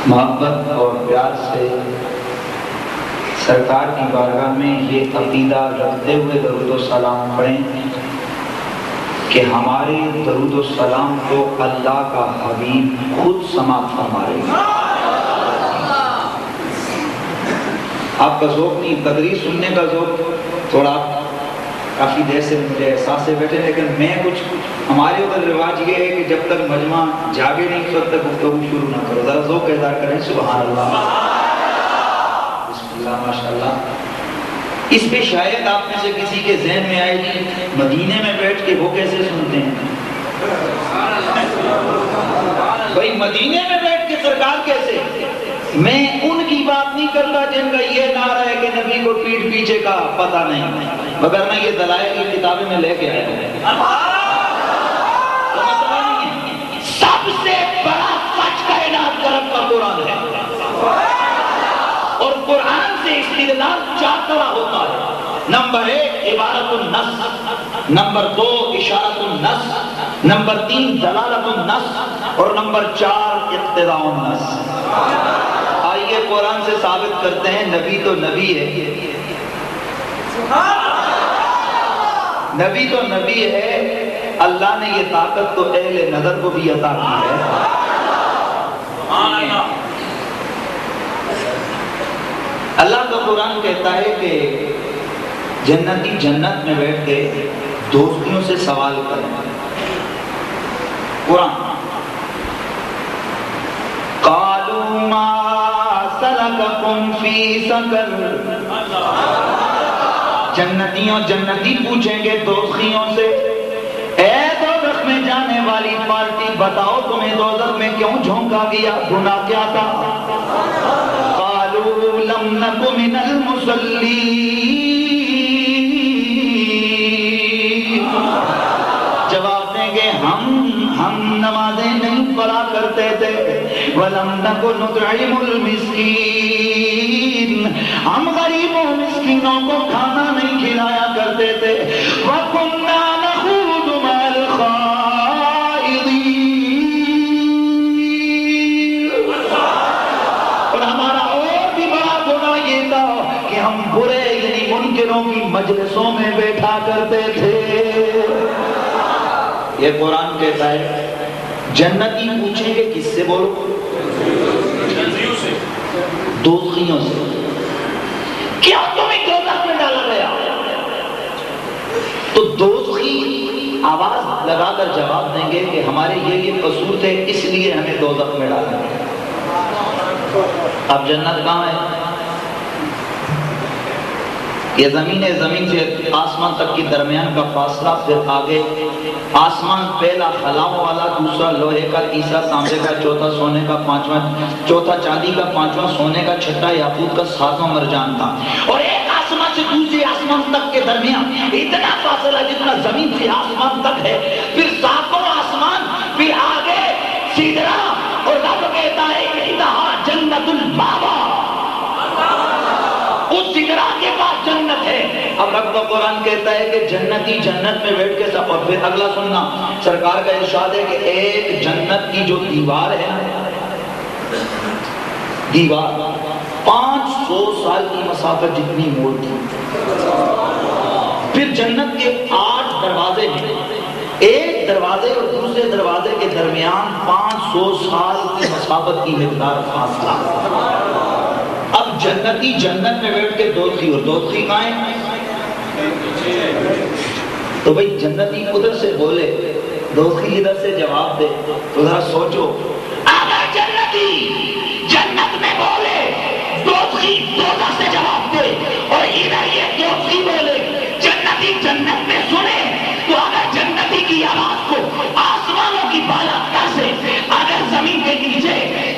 محبت اور پیار سے سرکار کی بارگاہ میں یہ عقیدہ رکھتے ہوئے درود و سلام پڑھیں کہ ہمارے درود و سلام کو اللہ کا حبیب خود سماعت فرمائے گا۔ آپ کا ذوق نہیں، تدریس سننے کا ذوق تھوڑا کافی دیر سے مجھے احساس سے بیٹھے، لیکن میں کچھ ہمارے ادھر رواج یہ ہے کہ جب تک مجمع جاگے نہیں اس وقت تک گفتگو شروع نہ کرو، ذرا ذوق اظہار کریں سبحان اللہ، بسم اللہ، ماشاء اللہ۔ اس پہ شاید آپ میں سے کسی کے ذہن میں آئے کہ مدینے میں بیٹھ کے وہ کیسے سنتے ہیں؟ بھائی مدینے میں بیٹھ کے سرکار کیسے؟ میں ان کی بات نہیں کرتا جن کا یہ نعرہ ہے کہ نبی کو پیٹھ پیچھے کا پتہ نہیں، مگر میں یہ دلائل کی کتابیں میں لے کے آیا ہوں۔ سب سے بڑا سچ کائنات کا رب کا قرآن ہے، اور قرآن سے استدلال 4 طرح ہوتا ہے۔ نمبر 1 عبارت النص، نمبر 2 اشارت النص، نمبر 3 دلالت النص، اور نمبر 4 اقتضاء النص۔ آئیے قرآن سے ثابت کرتے ہیں نبی تو نبی ہے، نبی تو نبی ہے، اللہ نے یہ طاقت تو اہل نظر کو بھی عطا کی ہے۔ اللہ کا قرآن کہتا ہے کہ جنتی جنت میں بیٹھ کے دوستیوں سے سوال کریں۔ قرآن قالوا ما سلککم فی سقر، جنتیوں جنتی پوچھیں گے دوزخیوں سے، اے دوزخ میں جانے والی پارٹی بتاؤ تمہیں دوزخ میں کیوں جھونکا گیا، گناہ کیا تھا؟ قالوا لم نک من المصلین، جواب دیں گے ہم نمازیں نہیں پڑھا کرتے تھے، وَلَمْ نَكُ نُطْعِمُ الْمِسْكِينَ، ہم غریبوں مسکینوں کو کھانا نہیں کھلایا کرتے تھے، وَكُنَّا نَخُوضُ مَعَ الْخَائِضِينَ، اور ہمارا اور بھی بڑا گناہ یہ تھا کہ ہم برے یعنی منکروں کی مجلسوں میں بیٹھا کرتے تھے۔ یہ قرآن کہتا ہے جنتی پوچھیں گے کس سے؟ بولو، دوزخیوں سے، کیا تمہیں دوزخ میں ڈالا گیا؟ تو دوزخی آواز لگا کر جواب دیں گے کہ ہمارے یہ قصور تھے اس لیے ہمیں دوزخ میں ڈالا گیا۔ اب جنت کہاں ہے؟ یہ زمین سے آسمان تک کے درمیان کا فاصلہ، پھر آگے آسمان پہلا خلاؤں والا، دوسرا لوہے کا، تیسرا تانبے کا، چوتھا سونے کا، پانچواں چوتھا چاندی کا، پانچواں سونے کا، چھٹا یاقوت کا، ساتواں مرجان کا، اور ایک آسمان سے دوسرے آسمان تک کے درمیان اتنا فاصلہ جتنا زمین سے آسمان تک ہے، پھر ساتواں آسمان، پھر آگے سدرہ، اور رب کہتا ہے انتہا جنت المأویٰ، اس سدرہ کے بعد جنت ہے۔ اب رب کا قرآن کہتا ہے کہ جنتی جنت میں بیٹھ کے سب، اور پھر اگلا سننا، سرکار کا ارشاد ہے کہ ایک جنت کی جو دیوار ہے، دیوار 500 سال کی مسافت جتنی مول تھی۔ پھر جنت کے 8 دروازے ہیں، ایک دروازے اور دوسرے دروازے کے درمیان 500 سال کی مسافت کی مقدار فاصلہ۔ اب جنتی جنت میں بیٹھ کے دوزخی، اور دوزخی کہاں ہے؟ تو بھئی جنتی ادھر سے بولے، دوزخی ادھر سے جواب دے، تو ذرا سوچو، اگر جنتی جنت میں بولے، دوزخی دوزخ سے جواب دے، اور ادھر یہ دوزخی بولے، جنتی جنت میں سنے، تو اگر جنتی کی آواز کو آسمانوں کی بالادر سے اگر زمین کے نیچے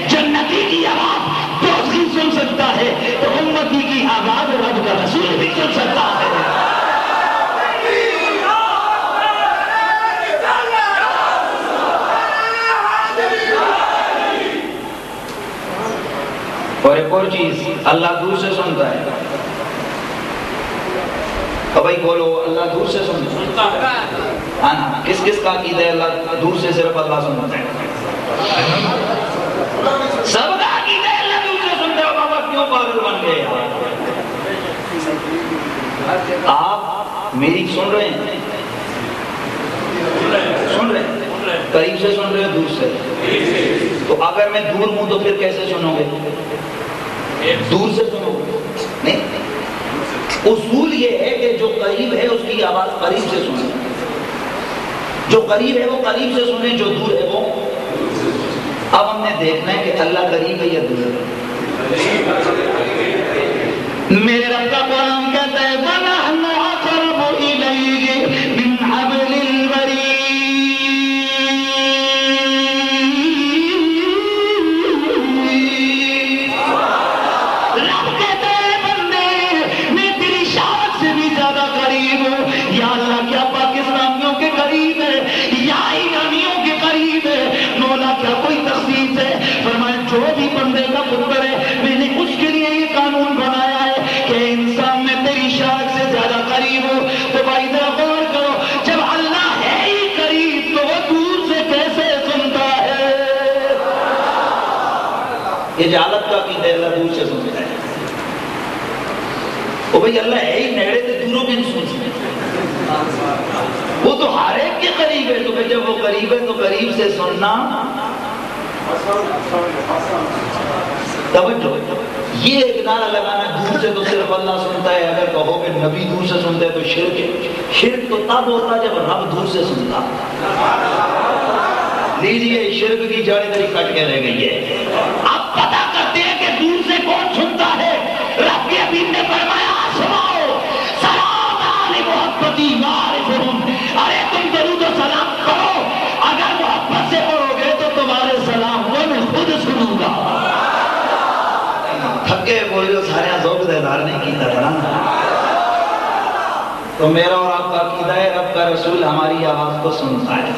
جنتی کی آواز دوزخی سن سکتا ہے، تو امتی کی آواز رب کا رسول بھی سن سکتا ہے۔ اور ایک اور چیز، اللہ دور سے سنتا ہے۔ بھائی بولو، اللہ دور سے سنتا ہے؟ کس کس کا عقیدہ ہے اللہ دور سے صرف اللہ سنتا ہے؟ سب کا عقیدہ ہے آپ میری سن رہے ہیں؟ سن رہے ہیں؟ قریب سے سن رہے ہیں دور سے؟ تو اگر میں دور ہوں تو پھر کیسے سنو گے؟ دور سے سنو گے نہیں؟ اصول یہ ہے کہ جو قریب ہے اس کی آواز قریب سے سنیں، جو قریب ہے وہ قریب سے سنیں، جو دور ہے وہ۔ اب ہم نے دیکھنا ہے کہ اللہ قریب ہے یا دور ہے۔ میرے رب کا قرآن کہتا ہے وَنَحْنُ أَقْرَبُ إِلَيْهِ مِنْ حَبْلِ الْوَرِيدِ۔ رب کہتا ہے بندے میں تیری شاخ سے بھی زیادہ قریب ہوں۔ یا اللہ کیا پاکستانیوں کے قریب ہے یا ایرانیوں کے قریب ہے؟ مولا کیا کوئی تخصیص ہے؟ فرمایا جو بھی بندے کا پتر ہے میں نے اس کے لیے یہ قانون بنایا ہے کہ انسان میں تیری شاخ سے زیادہ قریب ہو۔ تو بھائی ذرا غور کرو، جب اللہ ہے ہی قریب تو وہ دور سے کیسے سنتا ہے؟ یہ جہالت کا عقیدہ ہے، اللہ دور سے سنتا ہے۔ وہ بھائی اللہ ہے ہی نیڑے سے دوروں بھی نہیں سن سکتا، وہ تو ہر ایک کے قریب ہے۔ تو کہ جب وہ قریب ہے تو قریب سے سننا توجہ۔ یہ ایک نعرہ لگانا دور سے تو صرف اللہ سنتا ہے، اگر کہو کہ نبی دور سے سنتا ہے تو شرک ہے۔ شرک تو تب ہوتا ہے جب رب دور سے سنتا۔ لیجیے شرک کی جڑ ادھر ہی کٹ کے رہ گئی ہے۔ اب پتہ کرتے ہیں کہ دور سے کون سنتا ہے۔ رب کے حبیب نے فرمایا سنو سلام علی محبتی وارثہم، ارے تم درود و سلام کرو، اگر محبت سے پڑھو گے تو تمہارے سلام وہ میں خود سنوں گا۔ تھکے بولو سارے ذوق دیدار نہیں کیتا تھا نا۔ تو میرا اور آپ کا عقیدہ ہے رب کا رسول ہماری آواز کو سنتا ہے،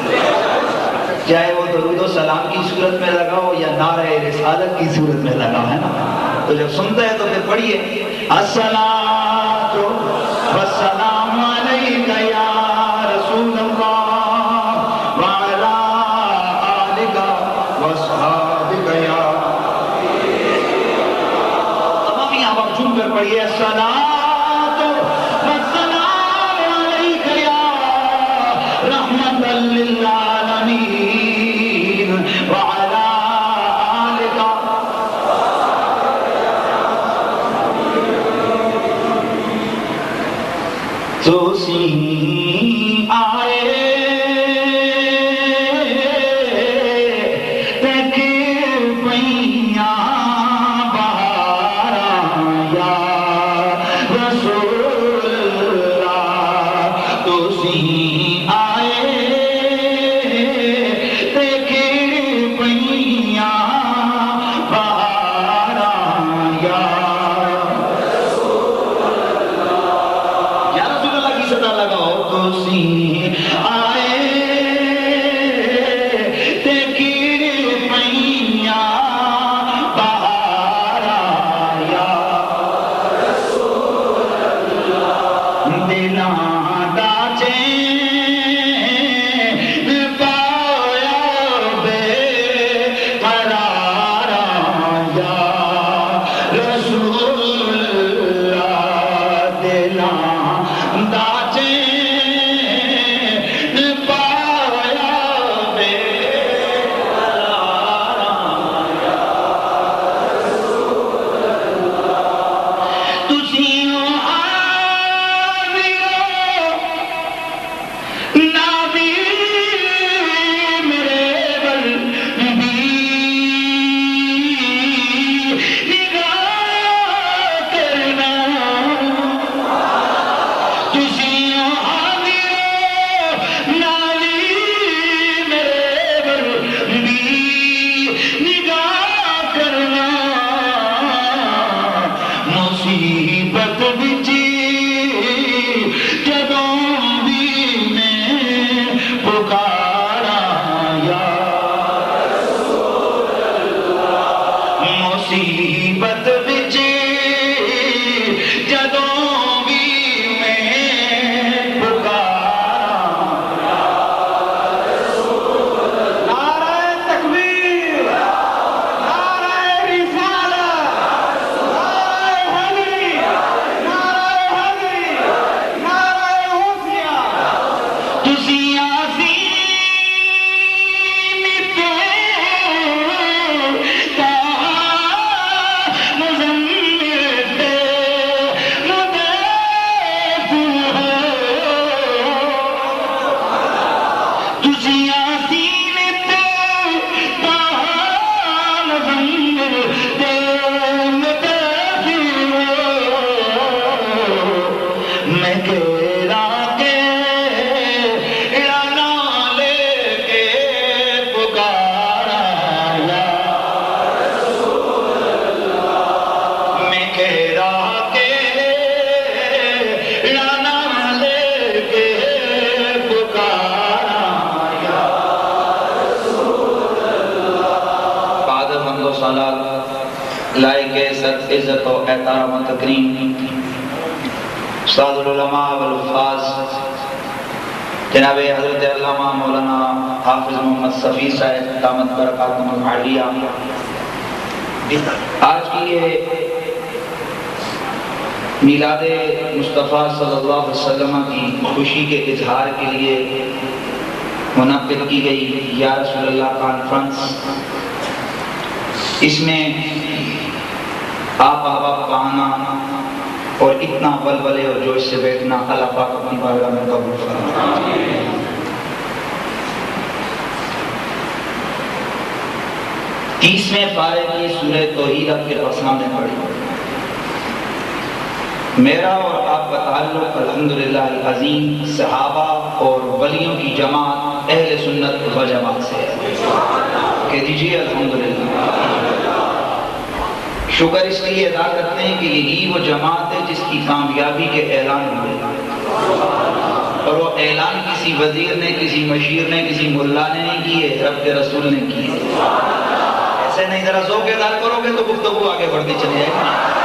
چاہے وہ درود و سلام کی صورت میں لگا ہو یا نعرہ رسالت کی صورت میں لگا ہے نا۔ تو جب سنتا ہے تو پھر پڑھیے الصلاۃ والسلام علیک یا رسول اللہ وعلی آلک واصحابک یا۔ تمام یہاں پر جم کر پڑھیے الصلاۃ والسلام علیک یا رحمت للعالمین وعلی آلک۔ تو سی آئے تک پیاں بہارا یا رسول اللہ، تو سی آئے تک پیاں بہارا یا لگاؤ تو سی آئے تیکی پیاں بہارا یا رسول اللہ، دلاں دا چین پایا بے قرارا یا رسول اللہ، دلاں دا مصیبت وچ جدوں بھی میں پکارا، نعرہ تکبیر، نعرہ رسالت، نعرہ لائق عزت عزت و احترام و تکریم استاد العلماء والحفاظ جناب حضرت علامہ مولانا حافظ محمد صفی صاحب دامت برکاتہم العالیہ، آج کی یہ میلاد مصطفیٰ صلی اللہ علیہ وسلم کی خوشی کے اظہار کے لیے منعقد کی گئی یا رسول اللہ کانفرنس، اس میں آپ احباب کا آنا اور اتنا ولولے اور جوش سے بیٹھنا اللہ پاک اپنی بارگاہ میں قبول فرمائے۔ 30ویں پارے کی سورہ توحید آپ کے سامنے پڑھی۔ میرا اور آپ کا تعلق الحمدللہ العظیم صحابہ اور ولیوں کی جماعت اہل سنت و جماعت سے ہے، کہہ دیجیے الحمدللہ۔ شکر اس لیے ادا کرتے ہیں کہ یہی وہ جماعت ہے جس کی کامیابی کے اعلان ہوئے، اور وہ اعلان کسی وزیر نے، کسی مشیر نے، کسی ملا نے نہیں کیے، رب کے رسول نے کیے۔ ایسے نہیں، ذرا ذوق ادا کرو گے تو گفتگو آگے بڑھتی چلی جائے گی۔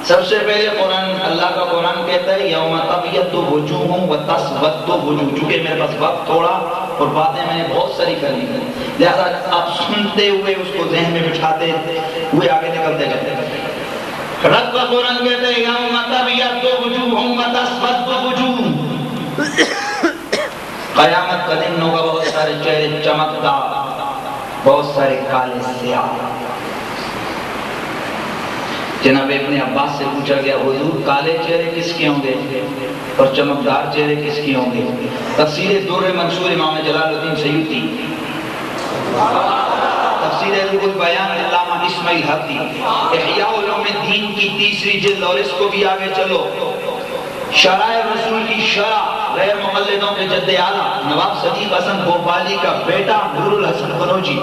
سب سے پہلے قرآن، اللہ کا قرآن کہتا ہے یوم تبیض وجوہ وتسود وجوہ، چونکہ میرے پاس وقت تھوڑا اور باتیں میں نے بہت ساری کرنی ہے، لہذا آپ سنتے ہوئے اس کو ذہن میں بٹھاتے ہوئے آگے نکلتے جاتے۔ رب کا قرآن کہتا ہے یوم تبیض وجوہ وتسود وجوہ، قیامت کا دن ہوگا، بہت سارے چہرے چمکدار، بہت سارے کالے سیاہ۔ جناب ابن عباس سے پوچھا گیا حضور کالے چہرے کس کے ہوں گے اور چمکدار چہرے کس کے ہوں گے؟ تفسیر در منصور امام جلال الدین سیوطی، تفسیر روح البیان علامہ اسماعیل حقی، احیاء علوم الدین کی 3ری جلد، اور اس کو بھی آگے چلو شرائع رسول کی شرح، غیر مقلدوں کے جد اعلیٰ نواب صدیق حسن بھوپالی کا بیٹا نور الحسن قنوجی،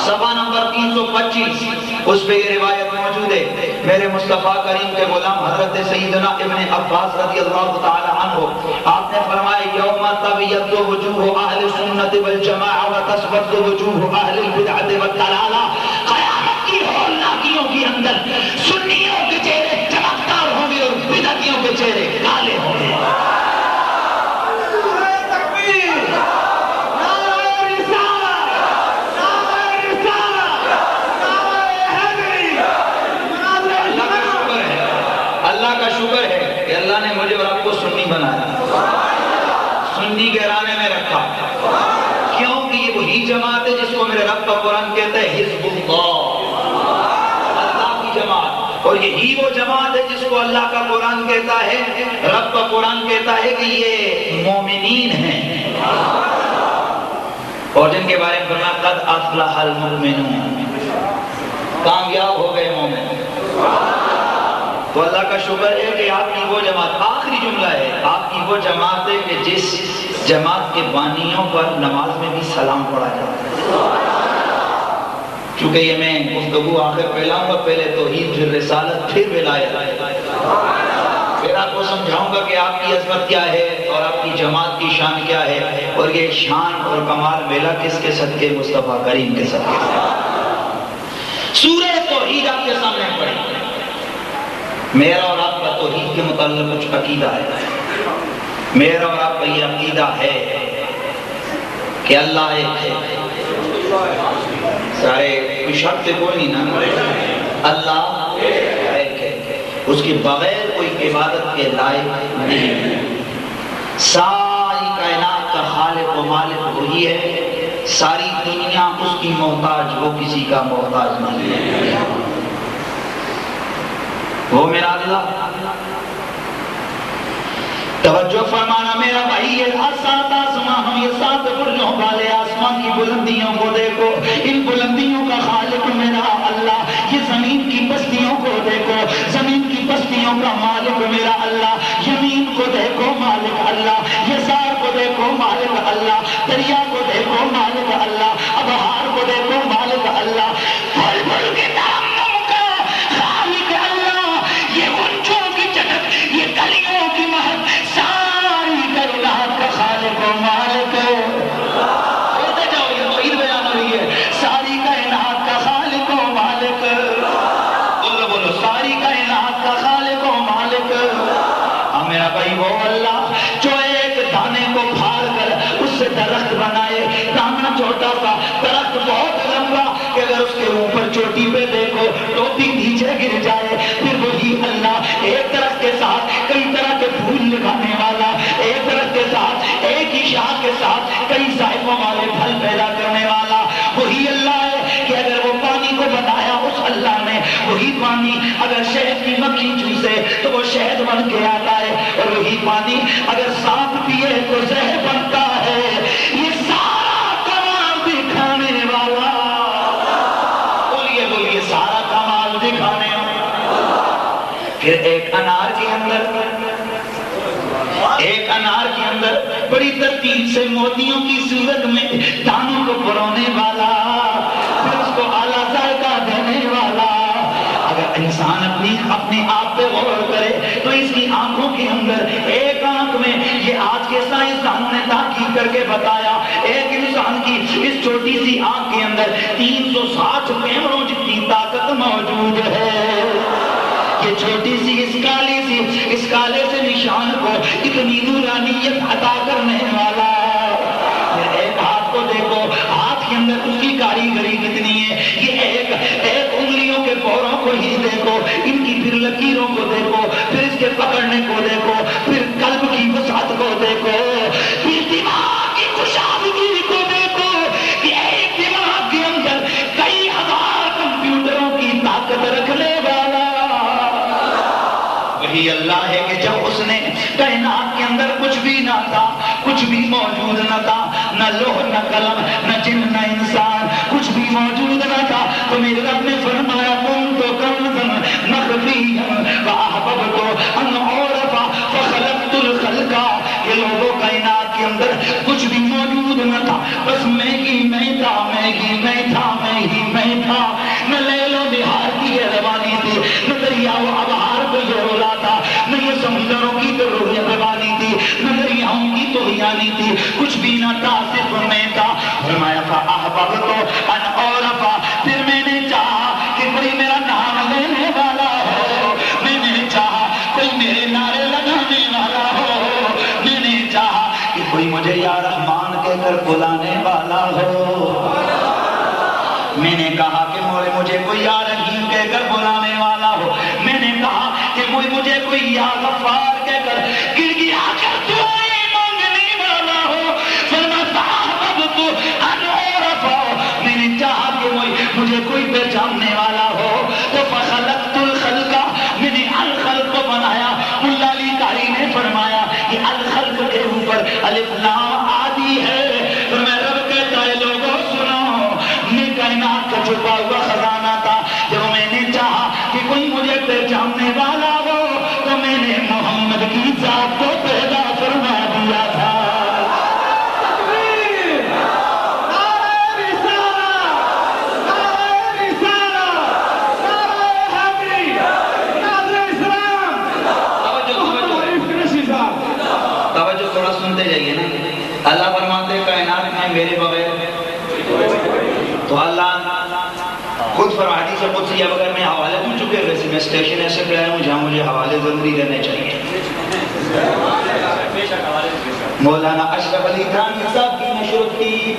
صفحہ نمبر 325، اس پہ یہ روایت موجود ہے۔ میرے مصطفیٰ کریم کے غلام حضرت سیدنا ابن عباس رضی اللہ تعالی عنہ، آپ نے فرمایا یوم تبیض وجوہ اہل سنت والجماعہ وتسود وجوہ اہل البدعۃ والضلالہ، قیامت کی ہولناکیوں کے اندر سنیوں کے چہرے چمکدار ہوں گے اور بدعتیوں کے چہرے کالے ہوں گے۔ شکر ہے کہ اللہ نے مجھے اور آپ کو سنی بنایا، سنی کے رانے میں رکھا، کیونکہ یہ وہی جماعت ہے جس کو میرے رب کا قرآن کہتا ہے حزب اللہ، اللہ کی جماعت، اور یہی وہ جماعت ہے جس کو اللہ کا قرآن کہتا ہے، رب کا قرآن کہتا ہے کہ یہ مومنین ہیں، اور جن کے بارے میں فرمایا قد افلح المؤمنون، کامیاب ہو گئے مومن۔ تو اللہ کا شکر ہے کہ آپ کی وہ جماعت، آخری جملہ ہے، آپ کی وہ جماعت ہے کہ جس جماعت کے بانیوں پر نماز میں بھی سلام پڑھا جاتا ہے۔ چونکہ یہ میں گفتگو آخر پھیلاؤں گا، پہلے توحید پھر رسالت پھر ولایت، پھر آپ کو سمجھاؤں گا کہ آپ کی عظمت کیا ہے اور آپ کی جماعت کی شان کیا ہے، اور یہ شان اور کمال ملا کس کے صدقے؟ مصطفیٰ کریم کے صدقے۔ سورہ توحید آپ کے سامنے پڑھی، میرا اور آپ کا توحید کے متعلق کچھ عقیدہ ہے، میرا اور آپ کا یہ عقیدہ ہے کہ اللہ ایک ہے، سارے کوئی شک سے کوئی نہیں نا، اللہ ایک ہے، اس کے بغیر کوئی عبادت کے لائق نہیں، ساری کائنات کا خالق و مالک وہی ہے، ساری دنیا اس کی محتاج، وہ کسی کا محتاج نہیں ہے، وہ میرا اللہ توجہ فرمانا میرا بھائی، یہ سات آسمان، یہ سات برجوں والے آسمان کی بلندیوں کو دیکھو، ان بلندیوں کا خالق میرا اللہ، یہ زمین کی بستیوں کو دیکھو، زمین کی بستیوں کا مالک میرا اللہ، زمین کو دیکھو مالک اللہ، یسار کو دیکھو مالک اللہ، دریا کو دیکھو مالک اللہ، ابہار کو دیکھو مالک اللہ، پھل پھل کے ترنم کا خالق اللہ، یہ غنچوں کی چٹک، یہ کلیوں کی مہک، ساری کائنات کا خالق و مالک، بولتے جاؤ، یہ توحید بیان ہو رہی ہے، ساری کائنات کا خالق و مالک، بولو بولو، ساری کائنات کا خالق و مالک، میرا بھائی وہ اللہ جو ایک دانے کو پھاڑ کر اس سے درخت بنائے، دانا چھوٹا سا، درخت بہت لمبا کہ اگر اس کے اوپر چوٹی پہ دیکھو ٹوپی نیچے گر جائے، پھر وہی اللہ ایک درخت کے ساتھ کئی طرح کے پھول لگانے والا، ایک درخت کے ساتھ ایک ہی شاخ کے ساتھ کئی ذائقوں والے پھل پیدا کرنے والا، وہی اللہ ہے کہ اگر وہ پانی کو بنایا اس اللہ نے، وہی پانی اگر شہد کی مکھی چوسے تو وہ شہد بن کے آتا ہے، اور وہی پانی اگر سانپ پیے تو زہر بنتا ہے، یہ سارا کمال دکھانے والا، بولیے بولیے، سارا کمال دکھانے والا۔ پھر ایک انار کے اندر بڑی ترتیب سے موتیوں کی صورت میں دانوں کو پرونے والا، پھر اس کو اعلیٰ ذائقہ دینے والا۔ اگر انسان اپنے آپ پہ غور کرے تو اس کی آنکھوں کے اندر، ایک آنکھ میں، یہ آج کے سائنسدانوں نے تحقیق کر کے بتایا، ایک انسان کی اس چھوٹی سی آنکھ کے اندر 360 کیمروں جتنی طاقت موجود ہے۔ یہ چھوٹی سی اس کالے سے نشان کو اتنی نورانیت عطا کرنے والا۔ ایک ہاتھ کو دیکھو، ہاتھ کے اندر اس کی کاریگری کتنی ہے، یہ ایک انگلیوں کے پوروں کو ہی دیکھو، ان کی پھر لکیروں کو دیکھو، پھر اس کے پکڑنے کو دیکھو، پھر قلب کی وسعت کو دیکھو، پھر دماغ کی کشادگی کو دیکھو کہ ایک دماغ کے اندر کئی ہزار کمپیوٹروں کی طاقت رکھنے والا وہی اللہ ہے کہ جب اس نے کائنات کے اندر کچھ بھی نہ تھا، کچھ بھی موجود نہ تھا، نہ لوح نہ قلم نہ جن نہ انسان، کچھ بھی موجود نہ تھا، تو میرے رب نے فرمایا کنت کنزا مخفیا فاحببت ان اعرف فخلقت الخلق، کہ لوگوں کائنات کے اندر کچھ بھی موجود نہ تھا، بس میں ہی میں تھا، میں ہی میں تھا، میں ہی میں تھا، نہ لیل و نہار کی یہ روانی تھی، نہ دریا و ابہار کو یہ رولا تھا، نہ یہ سمندروں کی تو روح روانی تھی، نہ دریاؤں کی تو ہیانی تھی، کچھ بھی نہ تھا، صرف میں تھا۔ فرمایا فاحببت ان اعرف، پھر میں نے چاہا کہ کوئی میرا نام لینے والا ہو، میں نے چاہا کوئی میرے نعرے لگانے والا ہو، میں نے چاہا کہ کوئی مجھے یا رحمان کہہ کر بلانے والا ہو، میں نے کہا کہ مجھے کوئی یا رحیم کہہ کر بلانے والا ہو، میں نے کہا کہ مجھے کوئی یا غفار کہہ کر گڑگڑا کر دعائیں مانگنے والا ہو۔ فرمایا فاحببت ان اعرف، میں نے چاہا کہ مجھے کوئی پہچاننے والا ہو، تو فخلقت الخلق، میں نے الخلق کو بنایا۔ ملا علی قاری نے فرمایا یہ الخلق کے اوپر الف لام آدی ہے، فرمایا رب کہتا ہے لوگوں سنو، میں کائنات کا چھپا ہوا خزانہ تھا، جب میں نے چاہا کہ کوئی مجھے پہچاننے والا ہو تو میں نے محمد کی ذات کو پیدا فرما دیا تھا۔ توجہ تھوڑا سنتے جائیے نا، اللہ فرماتے کائنات میں میرے بغیر، تو اللہ خود فرماتی سے قدسی، اب اگر میں حوالے دوں چکے، ویسے میں اسٹیشن ایسے پہ آیا ہوں جہاں مجھے حوالے ضروری رہنے چاہیے۔ مولانا اشرف علی تھانوی صاحب کی نشر کی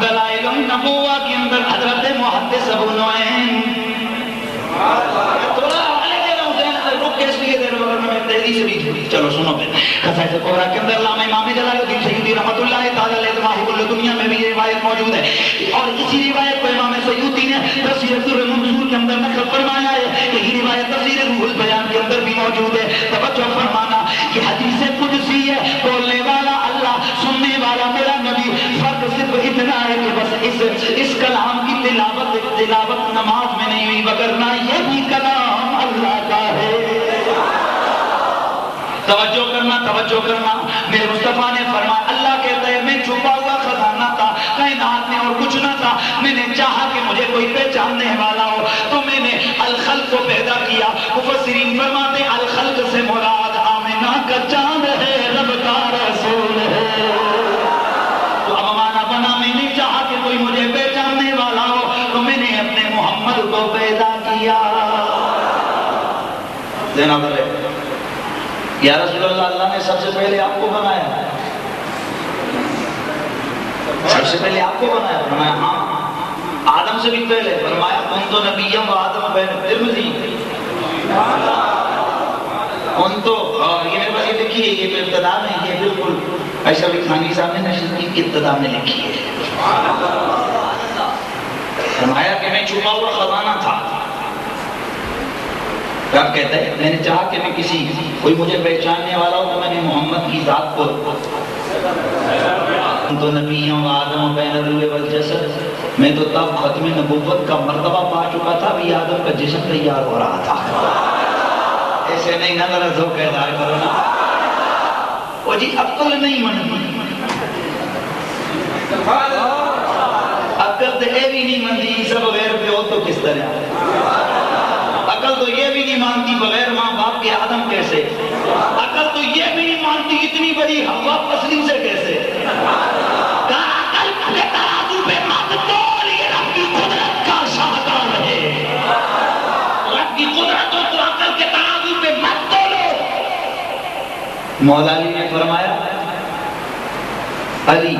دلائل النبوہ کے اندر حضرت محدث ابو نعیم، تھوڑا حوالے دے رہا ہوں، رک کے اس لیے دے رہا ہوں، میں تحریر سے بھی چلو سنو پھر۔ خصائص کبریٰ کے اندر علامہ امام جلال الدین سیوطی رحمۃ اللہ تعالی علیہ طول دنیا میں بھی یہ روایت موجود ہے. اور اسی روایت کو امام سیوطی نے تفسیر الدر المنصور کے اندر نقل فرمایا ہے کہ یہ روایت تفسیر روح البیان کے اندر بھی موجود ہے. توجہ فرمانا، یہ حدیث قدسی ہے، بولنے والا اللہ، سننے والا میرا نبی. فرق صرف اتنا ہے کہ بس اس کلام کی تلاوت نماز میں نہیں ہوئی، وگرنہ یہ بھی کلام اللہ کا ہے. توجہ کرنا. میرے مصطفیٰ نے فرمایا، اللہ کہتا ہے میں چھپا ہوا خزانہ تھا کائنات میں اور کچھ نہ تھا، میں نے چاہا کہ مجھے کوئی پہچاننے والا ہو تو میں نے الخلق کو پیدا کیا. مفسرین فرماتے الخلق سے مراد آمنہ کا چاند ہے، رب کا رسول ہے. تو اب مانا بنا، میں نے چاہا کہ کوئی مجھے پہچاننے والا ہو تو میں نے اپنے محمد کو پیدا کیا. دینا بھلے یا رسول اللہ، اللہ نے سب سے پہلے آپ کو بنایا، سب سے پہلے آپ کو بنایا. فرمایا ہاں، آدم سے بھی پہلے. فرمایا کن تو نبیم و آدم بین ترمذی. کن تو، اور یہ میرے پاس یہ لکھی ہے، یہ ابتدا میں، یہ بالکل اشرف علی تھانوی صاحب نے نشر کی ابتدا میں لکھی ہے. فرمایا کہ میں چھپا ہوا خزانہ تھا. رب کہتا ہے میں نے چاہا کہ میں کوئی مجھے پہچاننے والا ہو تو میں نے محمد کی ذات کو تو نبیوں آدم بین الروح والجسد، میں تو تب ختم نبوت کا مرتبہ پا چکا تھا، ابھی آدم کا جسم تیار ہو رہا تھا. ایسے نہیں نہ ذرا ذوق اظہار کرو نا. وہ جی عقل نہیں منتی، عقل تو یہ بھی نہیں منتی سب غیر پہ ہو تو کس طرح. عقل تو یہ بھی نہیں مانتی بغیر ماں باپ کے آدم کیسے. عقل تو یہ بھی نہیں مانتی اتنی بڑی ہوا پسلی سے کیسے. عقل کے ترازو پہ مت تول، یہ رب کی قدرت کا شاہکار ہے. رب کی قدرتوں کو عقل کے ترازو پہ مت تولو. مولا علی نے فرمایا علی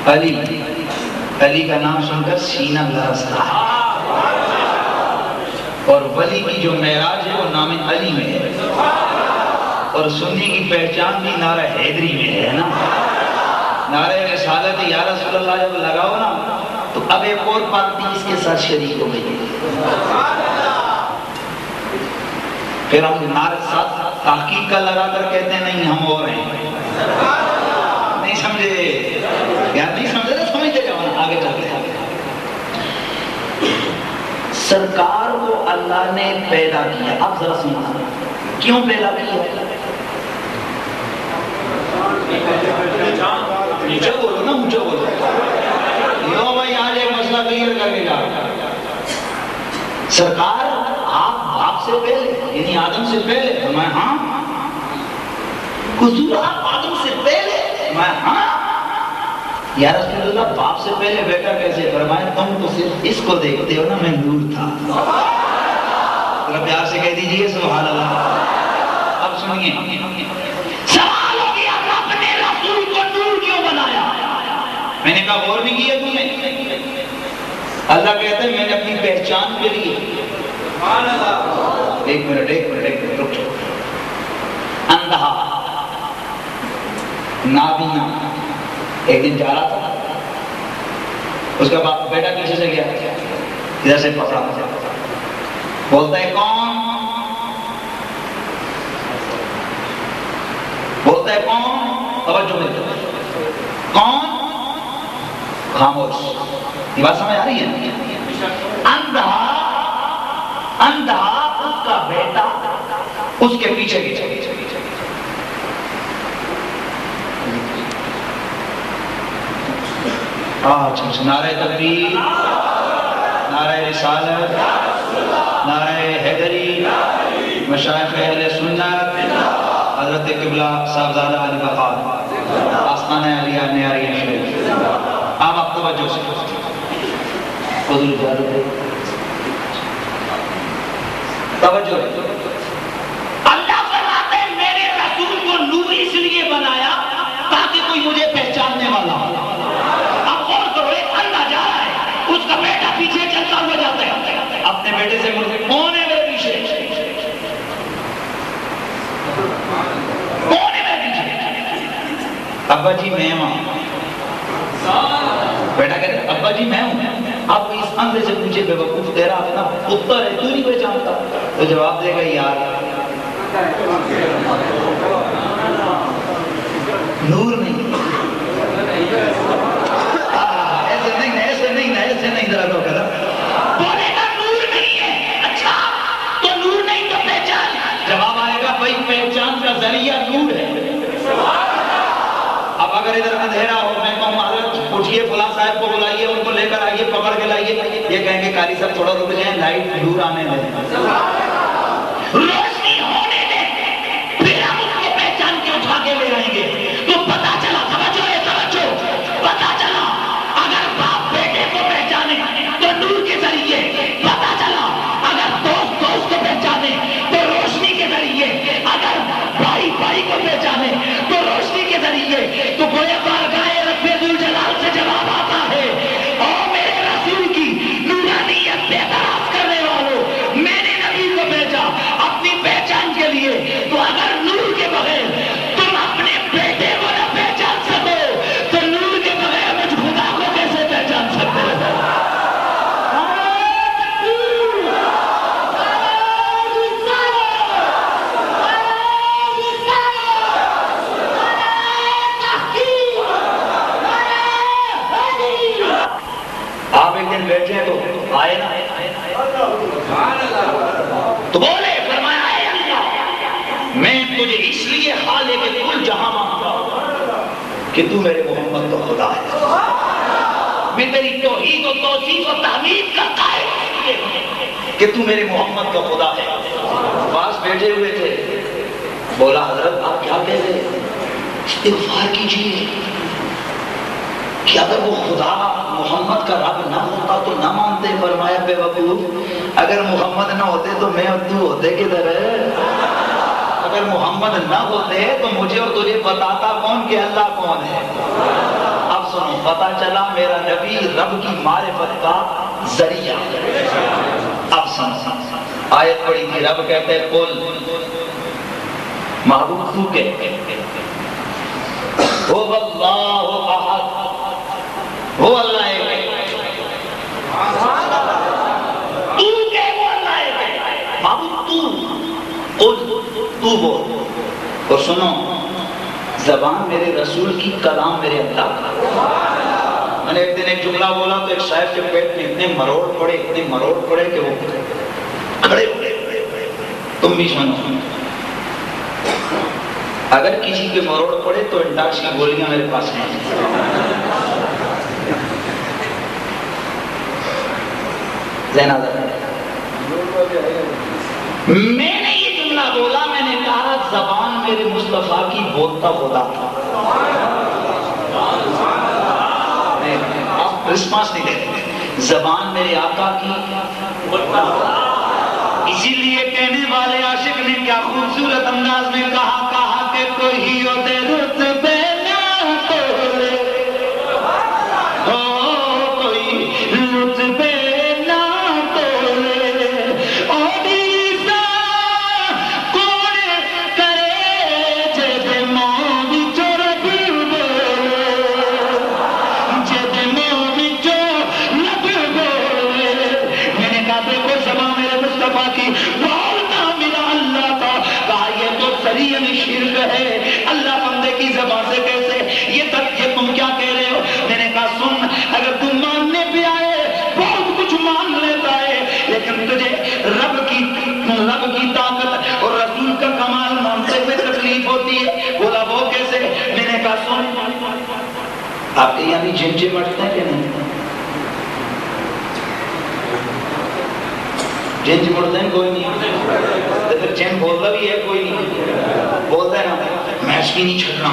علی علی کا نام سن کر سینہ لرزتا ہے. اور ولی کی جو معراج ہے وہ نام علی میں ہے، اور سنی کی پہچان بھی نعرہ حیدری میں ہے نا. نعرہ رسالت یا رسول اللہ جب لگاؤ نا تو اب ایک اور پارٹی اس کے ساتھ شریک ہو گئی. پھر ہم نعرہ ساتھ تحقیق کا لگا کر کہتے ہیں نہیں ہم اور ہیں. نہیں سمجھے یا نہیں سمجھے تو سمجھتے جاؤ آگے چلتے ہیں. سرکار کو اللہ نے پیدا کیا. اب ذرا سننا کیوں پیدا کیا. نیچے بولو نا، اونچا بولو. لو بھائی آج ایک مسئلہ کلیئر کر کے جا. سرکار آپ باپ سے پہلے یعنی آدم سے پہلے. میں ہاں. حضور آپ آدم سے پہلے. میں ہاں. یا رسول اللہ باپ سے پہلے بیٹا کیسے. فرمایا تم تو صرف اس کو دیکھتے ہو نا، میں نور تھا. ذرا پیار سے کہہ دیجئے سبحان اللہ. اب سنیے سوال ہو گیا رب نے رسول کو نور کیوں بنایا. میں نے کہا غور بھی کیا تم نے. اللہ کہتا ہے میں نے اپنی پہچان کے لیے. ایک منٹ رک جاؤ. اندھا نابینا ایک دن جا رہا تھا، اس کا باپ بیٹا پیچھے سے گیا، ادھر سے پکڑا. بولتا ہے کون. بولتا ہے کون. توجہ ملتا کون. خاموش. یہ بات سمجھ آ رہی ہے. اندھا اس کا بیٹا اس کے پیچھے اچھا. نعرہ تکبیر، نعرہ رسالت، نعرہ حیدری، مشایخ اہل سنت، حضرت قبلہ صاحبزادہ علی بخار، آستانہ علیہ نیاریہ شریف. آپ توجہ سے حضور توجہ. اللہ فرماتے ہیں میرے رسول کو نور اس لیے بنایا تاکہ کوئی مجھے پہچاننے والا ہو. اس کا بیٹا پیچھے چلتا ہوا جاتا ہے، اپنے بیٹے سے ملتے کون ہے میرے پیچھے. کون ہے میرے پیچھے. ابا جی میں وہاں. جی میں ہوں. اب اس اندھے سے پوچھے بے وقوف تیرا اپنا پتر ہے تو نہیں پہچانتا؟ تو جواب دے گا یار نور نہیں. ایسے نہیں ذرا لوگ بولے گا نور نہیں ہے. اچھا تو نور نہیں تو پہچان. جواب آئے گا بھائی پہچان کا ذریعہ نور ہے. اب اگر ادھر اندھیرا ہو میں کہوں حضرت اٹھیے فلاں صاحب کو بلائیے ان کو لے کر آئیے پکڑ کے لائیے, یہ کہیں گے قاری صاحب تھوڑا رک جائیں لائٹ نور آنے دیں روشنی ہونے دیں پھر ہم اس کو پہچان کے اٹھا کے لے آئیں گے. تو پتا چلا سمجھو یہ سمجھو پتا چلا اگر باپ بیٹے کو پہچانے تو نور کے ذریعے, پتا چلا اگر دوست دوست کو پہچانے تو روشنی کے ذریعے, اگر بھائی بھائی کو پہچانے تو روشنی کے ذریعے. تو گویا بارگاہ رب ذوالجلال سے جواب آتا ہے اور میرے رسول کی نورانیت بے طرف کرنے والوں میں نے نبی کو بھیجا اپنی پہچان کے لیے. تو اگر نور کے بغیر تم اپنے بیٹے کو نہ پہچان سکو تو نور کے بغیر مجھ خدا کو کیسے پہچان سکتے ہو؟ آپ ایک دن بیٹھے ہیں تو آئے نا تو بولے فرمایا اے اللہ میں تجھے اس لیے خالق کل جہاں مانتا ہوں کہ تو میرے محمد تو خدا ہے. میں تیری توحید و توصیف و تحمید کا قائل ہوں کہ تو میرے محمد کا خدا ہے. پاس بیٹھے ہوئے تھے, بولا حضرت آپ کیا کہتے ہیں؟ استغفار کیجیے کہ اگر وہ خدا محمد کا رب نہ ہوتا تو نہ مانتے. فرمایا بے وقوف اگر محمد نہ ہوتے تو میں اور تو ہوتے کدھر ہے؟ اگر محمد نہ ہوتے تو مجھے اور تجھے بتاتا کون کہ اللہ کون ہے. اب سنو پتا چلا میرا نبی رب کی معرفت کا ذریعہ. اب سنو آیت پڑھی تھی رب کہتے قل محبوب تو کہتے هو اللہ احد وہ اللہ ہے. تو کہ وہ اللہ ہے محبوب تو بول. اور سنو زبان میرے رسول کی کلام میرے اللہ کا. میں نے ایک دن ایک جملہ بولا تو ایک صاحب کے پیٹ میں اتنے مروڑ پڑے کہ وہ کھڑے ہوئے. تم بھی سنو اگر کسی کے مروڑ پڑے تو انٹاکس کی گولیاں میرے پاس ہیں. میں نے یہ جملہ بولا, میں نے کہا زبان میرے مصطفیٰ کی بولتا خدا تھا. آپ رسپانس نہیں دیتے. زبان میرے آقا کی بولتا خدا. اسی لیے کہنے والے عاشق نے کیا خوبصورت انداز میں کہا کہ کوئی ہوتے رتبے نہ تولے, کوئی رتبے نہ تولے, اوڈیسا کون کرے جب موی چورب بولے, جب موی چورب بولے. میں نے کہا دیکھو زبان میرے مصطفیٰ کی بولتا میرا اللہ تھا. کہا یہ تو سرین شرک ہے, اللہ بندے کی زبان سے کیسے یہ تم کیا کہہ رہے ہو؟ میں نے کہا سن اگر تم ماننے پہ آئے بہت کچھ مان لیتا ہے, لیکن تجھے رب کی طاقت اور رسول کا کمال مانتے ہوئے تکلیف ہوتی ہے. بولا وہ کیسے؟ میں نے کہا سن آپ کے یہاں بھی جن چمٹتے ہیں کہ نہیں؟ جن چمٹتے ہیں کوئی نہیں, تو پھر جن بولتا بھی ہے کوئی نہیں. بولتا ہے نا میں اس کی نہیں چھڑنا,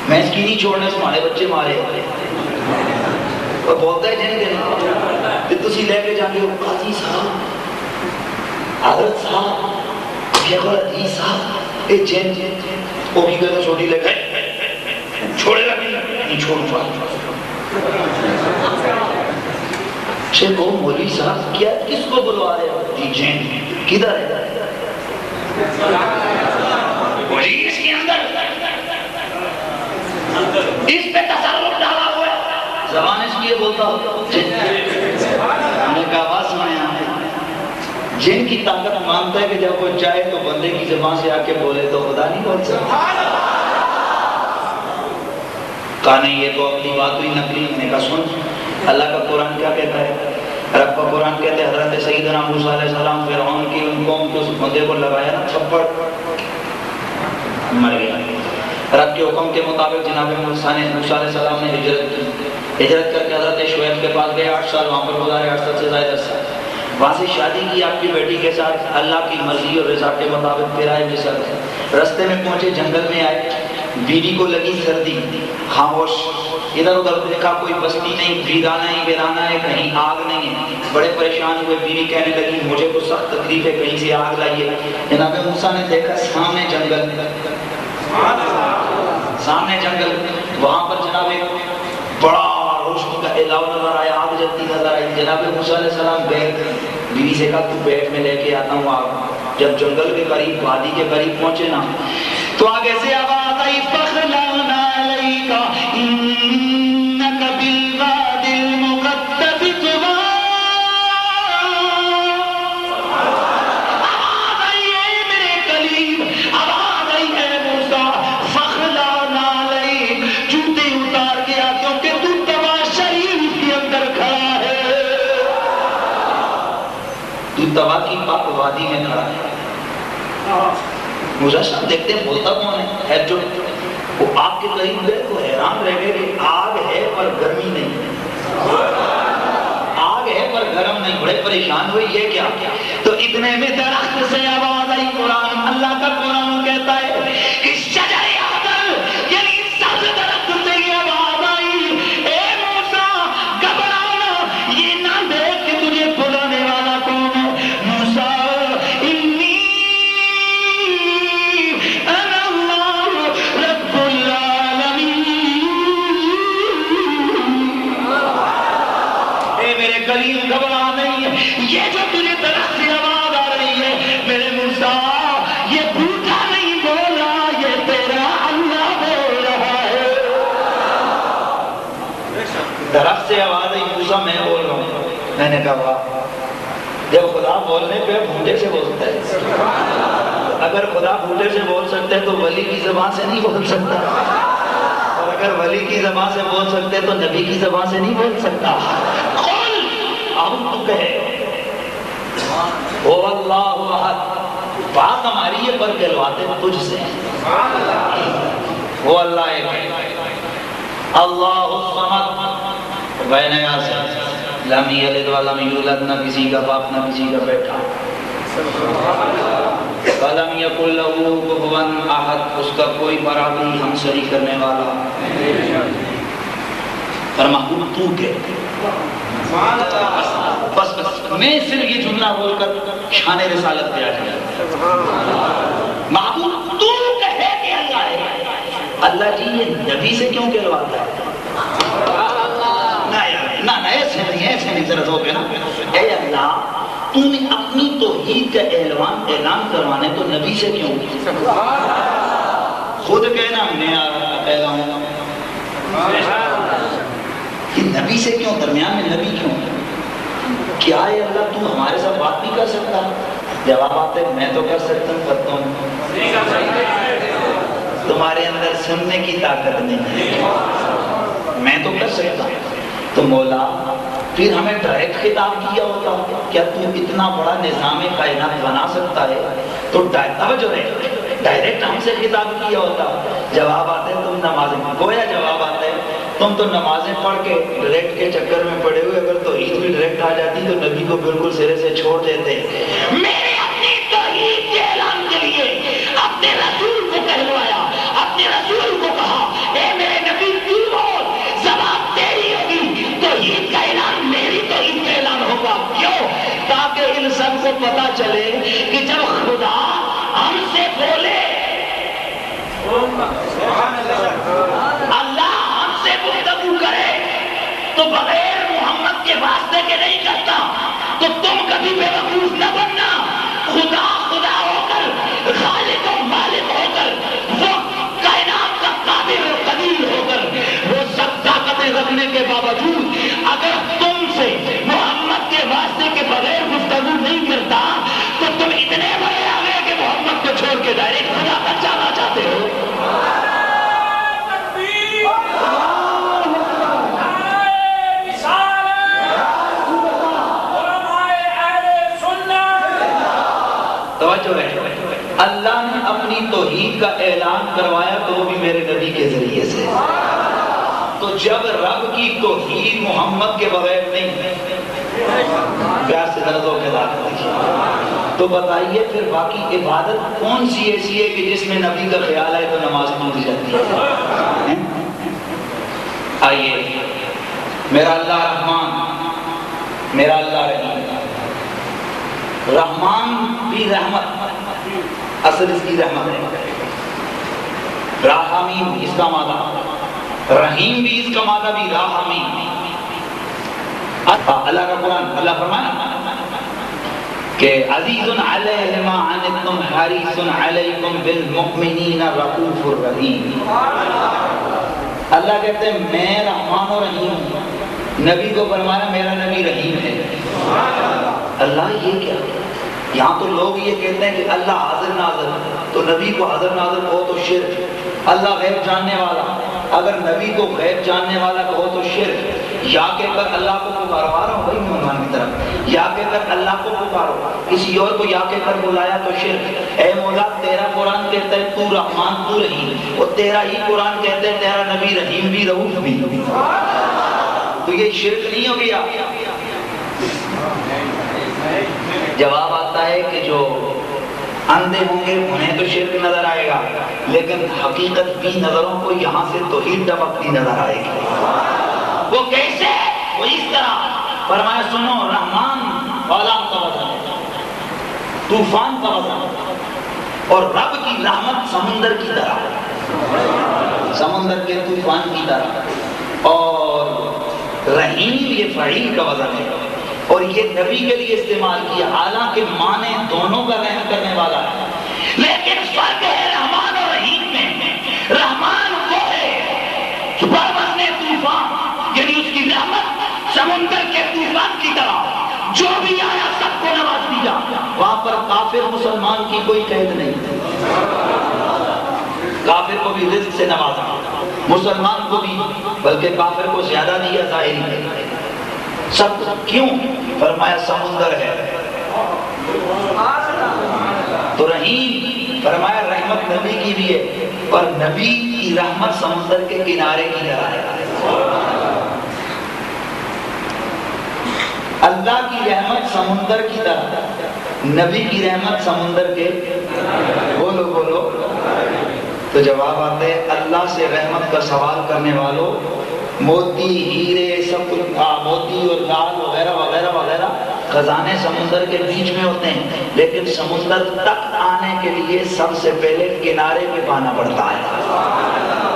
میں اس کی نہیں چھوڑنے سے ہمارے بچے مارے. اور بولتا ہے جن کے نہیں, پھر تسی لے کے جانے ہو قاضی صاحب حضرت صاحب شیخ الحدیث صاحب اے جن وہ بھی کہتا چھوٹی لے گئے چھوڑے گا نہیں چھوڑ پا. شیخ وہ مولوی صاحب کیا کس کو بلوا رہے ہو؟ جی جین. کدھر ہے؟ وہی اس کے اندر اس پہ تصرف ڈالا ہوا ہے. زبان اس لیے بولتا ہو ہم نے کہا آواز سنیں جن کی طاقت مانتا ہے کہ جب وہ چاہے تو بندے کی زبان سے آ کے بولے تو خدا نہیں بول سکتا. کہا نہیں یہ تو اپنی بات ہوئی نقلی. میں نے کہا سن اللہ کا قرآن کیا کہتا ہے. رب کا قرآن کہتے ہیں حضرت سیدنا موسیٰ علیہ السلام فرعون کی ان قوم کے اس بندے کو لگایا نا تھپڑ مر گیا. رب کے حکم کے مطابق جناب موسیٰ علیہ السلام نے ہجرت کی. ہجرت کر کے حضرت شعیب کے پاس گئے. 8 سال وہاں پر گزارے. 8 سال سے زائد عرصہ وہاں سے شادی کی آپ کی بیٹی کے ساتھ اللہ کی مرضی اور رضا کے مطابق پھر آئے مصر. رستے میں پہنچے جنگل میں آئے. بیوی کو لگی سردی خاموش. ادھر ادھر دیکھا کوئی بستی نہیں ویرانہ ہے کہیں آگ نہیں ہے. بڑے پریشان ہوئے. بیوی کہنے لگی مجھے تو سخت تکلیف ہے کہیں سے آگ لائیے. جناب موسیٰ نے دیکھا سامنے جنگل وہاں پر جناب ایک بڑا روشنی کا علاوہ نظر آیا. آگ جلتی نظر آئی. جناب موسیٰ علیہ السلام بیٹھ بیوی سے کہا تو بیٹھ میں لے کے آتا ہوں آگ. جب جنگل کے قریب وادی کے قریب پہنچے نا تو آگے سے آواز آئی فخلعنا علیک انک بالوادی المقدس طوی. آواز آئی ہے میرے قریب. آواز آئی ہے موسیٰ فخلعنا علیک جوتے اتار کے آ کیونکہ تو طوی شریف کے اندر کھڑا ہے. تو طوی کی پاک وادی میں کھڑا ہے. موسیٰ صاحب دیکھتے ہیں بولتا کون ہے جو وہ آگ کے قریب گئے تو حیران رہ گئے کہ آگ ہے پر گرمی نہیں. آگ ہے پر گرم نہیں. بڑے پریشان ہوئے یہ کیا. تو اتنے میں درخت سے آواز آئی. قرآن اللہ کا قرآن کہتا ہے کہ شجر عدل یعنی سبز درخت سے یہ آواز آئی اے موسیٰ گھبرانا یہ نہ دیکھ کہ تجھے بلانے والا کون ہے. موسیٰ گھبرا نہیں ہے. یہ جو تجھے درخت سے آواز آ رہی ہے میرے موسیٰ یہ بھوکا نہیں بولا یہ تیرا اللہ بول رہا ہے. درخت سے آواز آئی موسیٰ میں بول رہا ہوں. میں نے کہا واہ جب خدا بولنے پہ بھونڈے سے بولتا ہے. اگر خدا بھونڈے سے بول سکتے ہیں تو ولی کی زبان سے نہیں بول سکتا. اور اگر ولی کی زبان سے بول سکتے ہیں تو نبی کی زبان سے نہیں بول سکتا. ہم تو کہے وہ اللہ احد. بات ہماری ہے پر کہلواتے تجھ سے. وہ اللہ ایک اللہ الصمد بین یاسر لم یلد ولم یولد. نہ کسی کا باپ نہ کسی کا بیٹا. ولم یکن لہ کفوا احد. اس کا کوئی برابری ہمسری کرنے والا. پر محبوب تو کہ بس میں صرف یہ جملہ بول کر شان رسالت پہ آ جائے. محبوب تو کہے کہ اللہ ہے. اللہ جی یہ نبی سے کیوں کہلواتا ہے. نہ ایسے نہیں ذرا روک ہے نا. اے اللہ تو نے اپنی توحید کا اعلان کروانے تو نبی سے کیوں. خود کہنا میں اعلان کہ نبی سے کیوں درمیان میں نبی کیوں. کیا ہے اللہ تو ہمارے ساتھ بات نہیں کر سکتا. جواب آتے میں تو کر سکتا ہوں پر تم تمہارے اندر سننے کی طاقت نہیں ہے. میں تو کر سکتا ہوں. تو مولا پھر ہمیں ڈائریکٹ خطاب کیا ہوتا کیا تو اتنا بڑا نظام کائنات بنا سکتا ہے تو ڈائریکٹ ہم سے خطاب کیا ہوتا. جواب آتے تم نمازیں گویا جواب آتے تم تو نمازیں پڑھ کے ڈائریکٹ کے چکر میں پڑے ہوئے. اگر توحید بھی ڈائریکٹ آ جاتی تو نبی کو بالکل سرے سے چھوڑ دیتے. میرے اپنی توحید کے اعلان کے لیے اپنے رسول کو کہلوایا. اپنے رسول کو کہا اے میرے نبی تو بول زبان تیری ہوگی. توحید کا اعلان میری توحید کا اعلان ہوگا. کیوں؟ تاکہ ان سب کو پتا چلے کہ جب خدا ہم سے بولے اللہ ہم سے گفتگو کرے تو بغیر محمد کے واسطے کے نہیں کرتا. تو تم کبھی بے وقوف نہ بننا. خدا خدا ہو کر خالق و مالک ہو کر وہ کائنات کا قادر و قدیر ہو کر وہ سب طاقت ربی ہونے کے باوجود اگر تم سے محمد کے واسطے کے بغیر گفتگو نہیں کرتا تو تم اتنے بڑے آ گئے کہ محمد کو چھوڑ کے ڈائریکٹ خدا پر جانا چاہتے ہو. توجہ ہے. اللہ نے اپنی توحید کا اعلان کروایا تو وہ بھی میرے نبی کے ذریعے سے. تو جب رب کی توحید محمد کے بغیر نہیں، پیار سے دردوں کے داخل دیکھیے، تو بتائیے پھر باقی عبادت کون سی ایسی ہے کہ جس میں نبی کا خیال آئے تو نماز پڑھی جاتی ہے؟ آئیے، میرا اللہ رحمان، میرا اللہ رحیم. رحمان بھی رحمت، اصل اس کی رحمت ہے. راحمین اس کا مادہ، رحیم بھی اس کا مادہ بھی راحمین. اللہ کا قرآن، اللہ فرمایا کہ عزیز علیہ ما عنتم حریص علیکم بالمؤمنین رؤوف الرحیم. اللہ کہتے ہیں میں رحمان و رحیم ہوں. نبی کو فرمایا میرا نبی رحیم ہے. اللہ یہ کیا؟ یہاں تو لوگ یہ کہتے ہیں کہ اللہ حاضر ناظر، تو نبی کو حاضر ناظر کہو تو شرک. اللہ غیب جاننے والا، اگر نبی کو غیب جاننے والا کہو تو شرک. یا کہہ کر اللہ کو پکارو، آ رہا ہوں بھائی مہمان کی طرف، یا کہہ کر اللہ کو پکارو، کسی اور کو یا کہہ کر بلایا تو شرک. اے مولا تیرا قرآن کہتا ہے تو رحمان تو رحیم، اور تیرا ہی قرآن کہتا ہے تیرا نبی رحیم بھی رؤوف بھی. تو یہ شرک نہیں ہو گیا؟ جواب آتا ہے کہ جو اندھے ہوں گے انہیں تو شرک نظر آئے گا، لیکن حقیقت بھی نظروں کو یہاں سے توحید ٹپکتی نظر آئے گی. وہ کیسے؟ وہ اس طرح فرمایا سنو، رحمان عالم کا وزن، طوفان کا وزن، اور رب کی رحمت سمندر کی طرح، سمندر کے طوفان کی طرح، اور رحیم یہ فعیل کا وزن ہے. اور یہ نبی کے لیے استعمال کیا، حالانکہ معنی دونوں کا رحم کرنے والا ہے، لیکن فرق ہے رحمان اور رحیم میں. رحمان وہ ہے کہ بروزن طوفان، یعنی اس کی رحمت سمندر کے طوفان کی طرح، جو بھی آیا سب کو نواز دیا. وہاں پر کافر مسلمان کی کوئی قید نہیں، کافر کو بھی رزق سے نوازا، مسلمان کو بھی، بلکہ کافر کو زیادہ دیا ظاہری ہے. سب کیوں؟ فرمایا سمندر ہے. تو رحیم فرمایا رحمت نبی کی بھی ہے، پر نبی کی رحمت سمندر کے کنارے کی طرح ہے. اللہ کی رحمت سمندر کی طرح، نبی کی رحمت سمندر کے، بولو بولو. تو جواب آتا ہے اللہ سے رحمت کا سوال کرنے والوں، موتی ہیرے سب کچھ، موتی اور لال وغیرہ وغیرہ وغیرہ خزانے سمندر کے بیچ میں ہوتے ہیں، لیکن سمندر تک آنے کے لیے سب سے پہلے کنارے پہ پانا پڑتا ہے.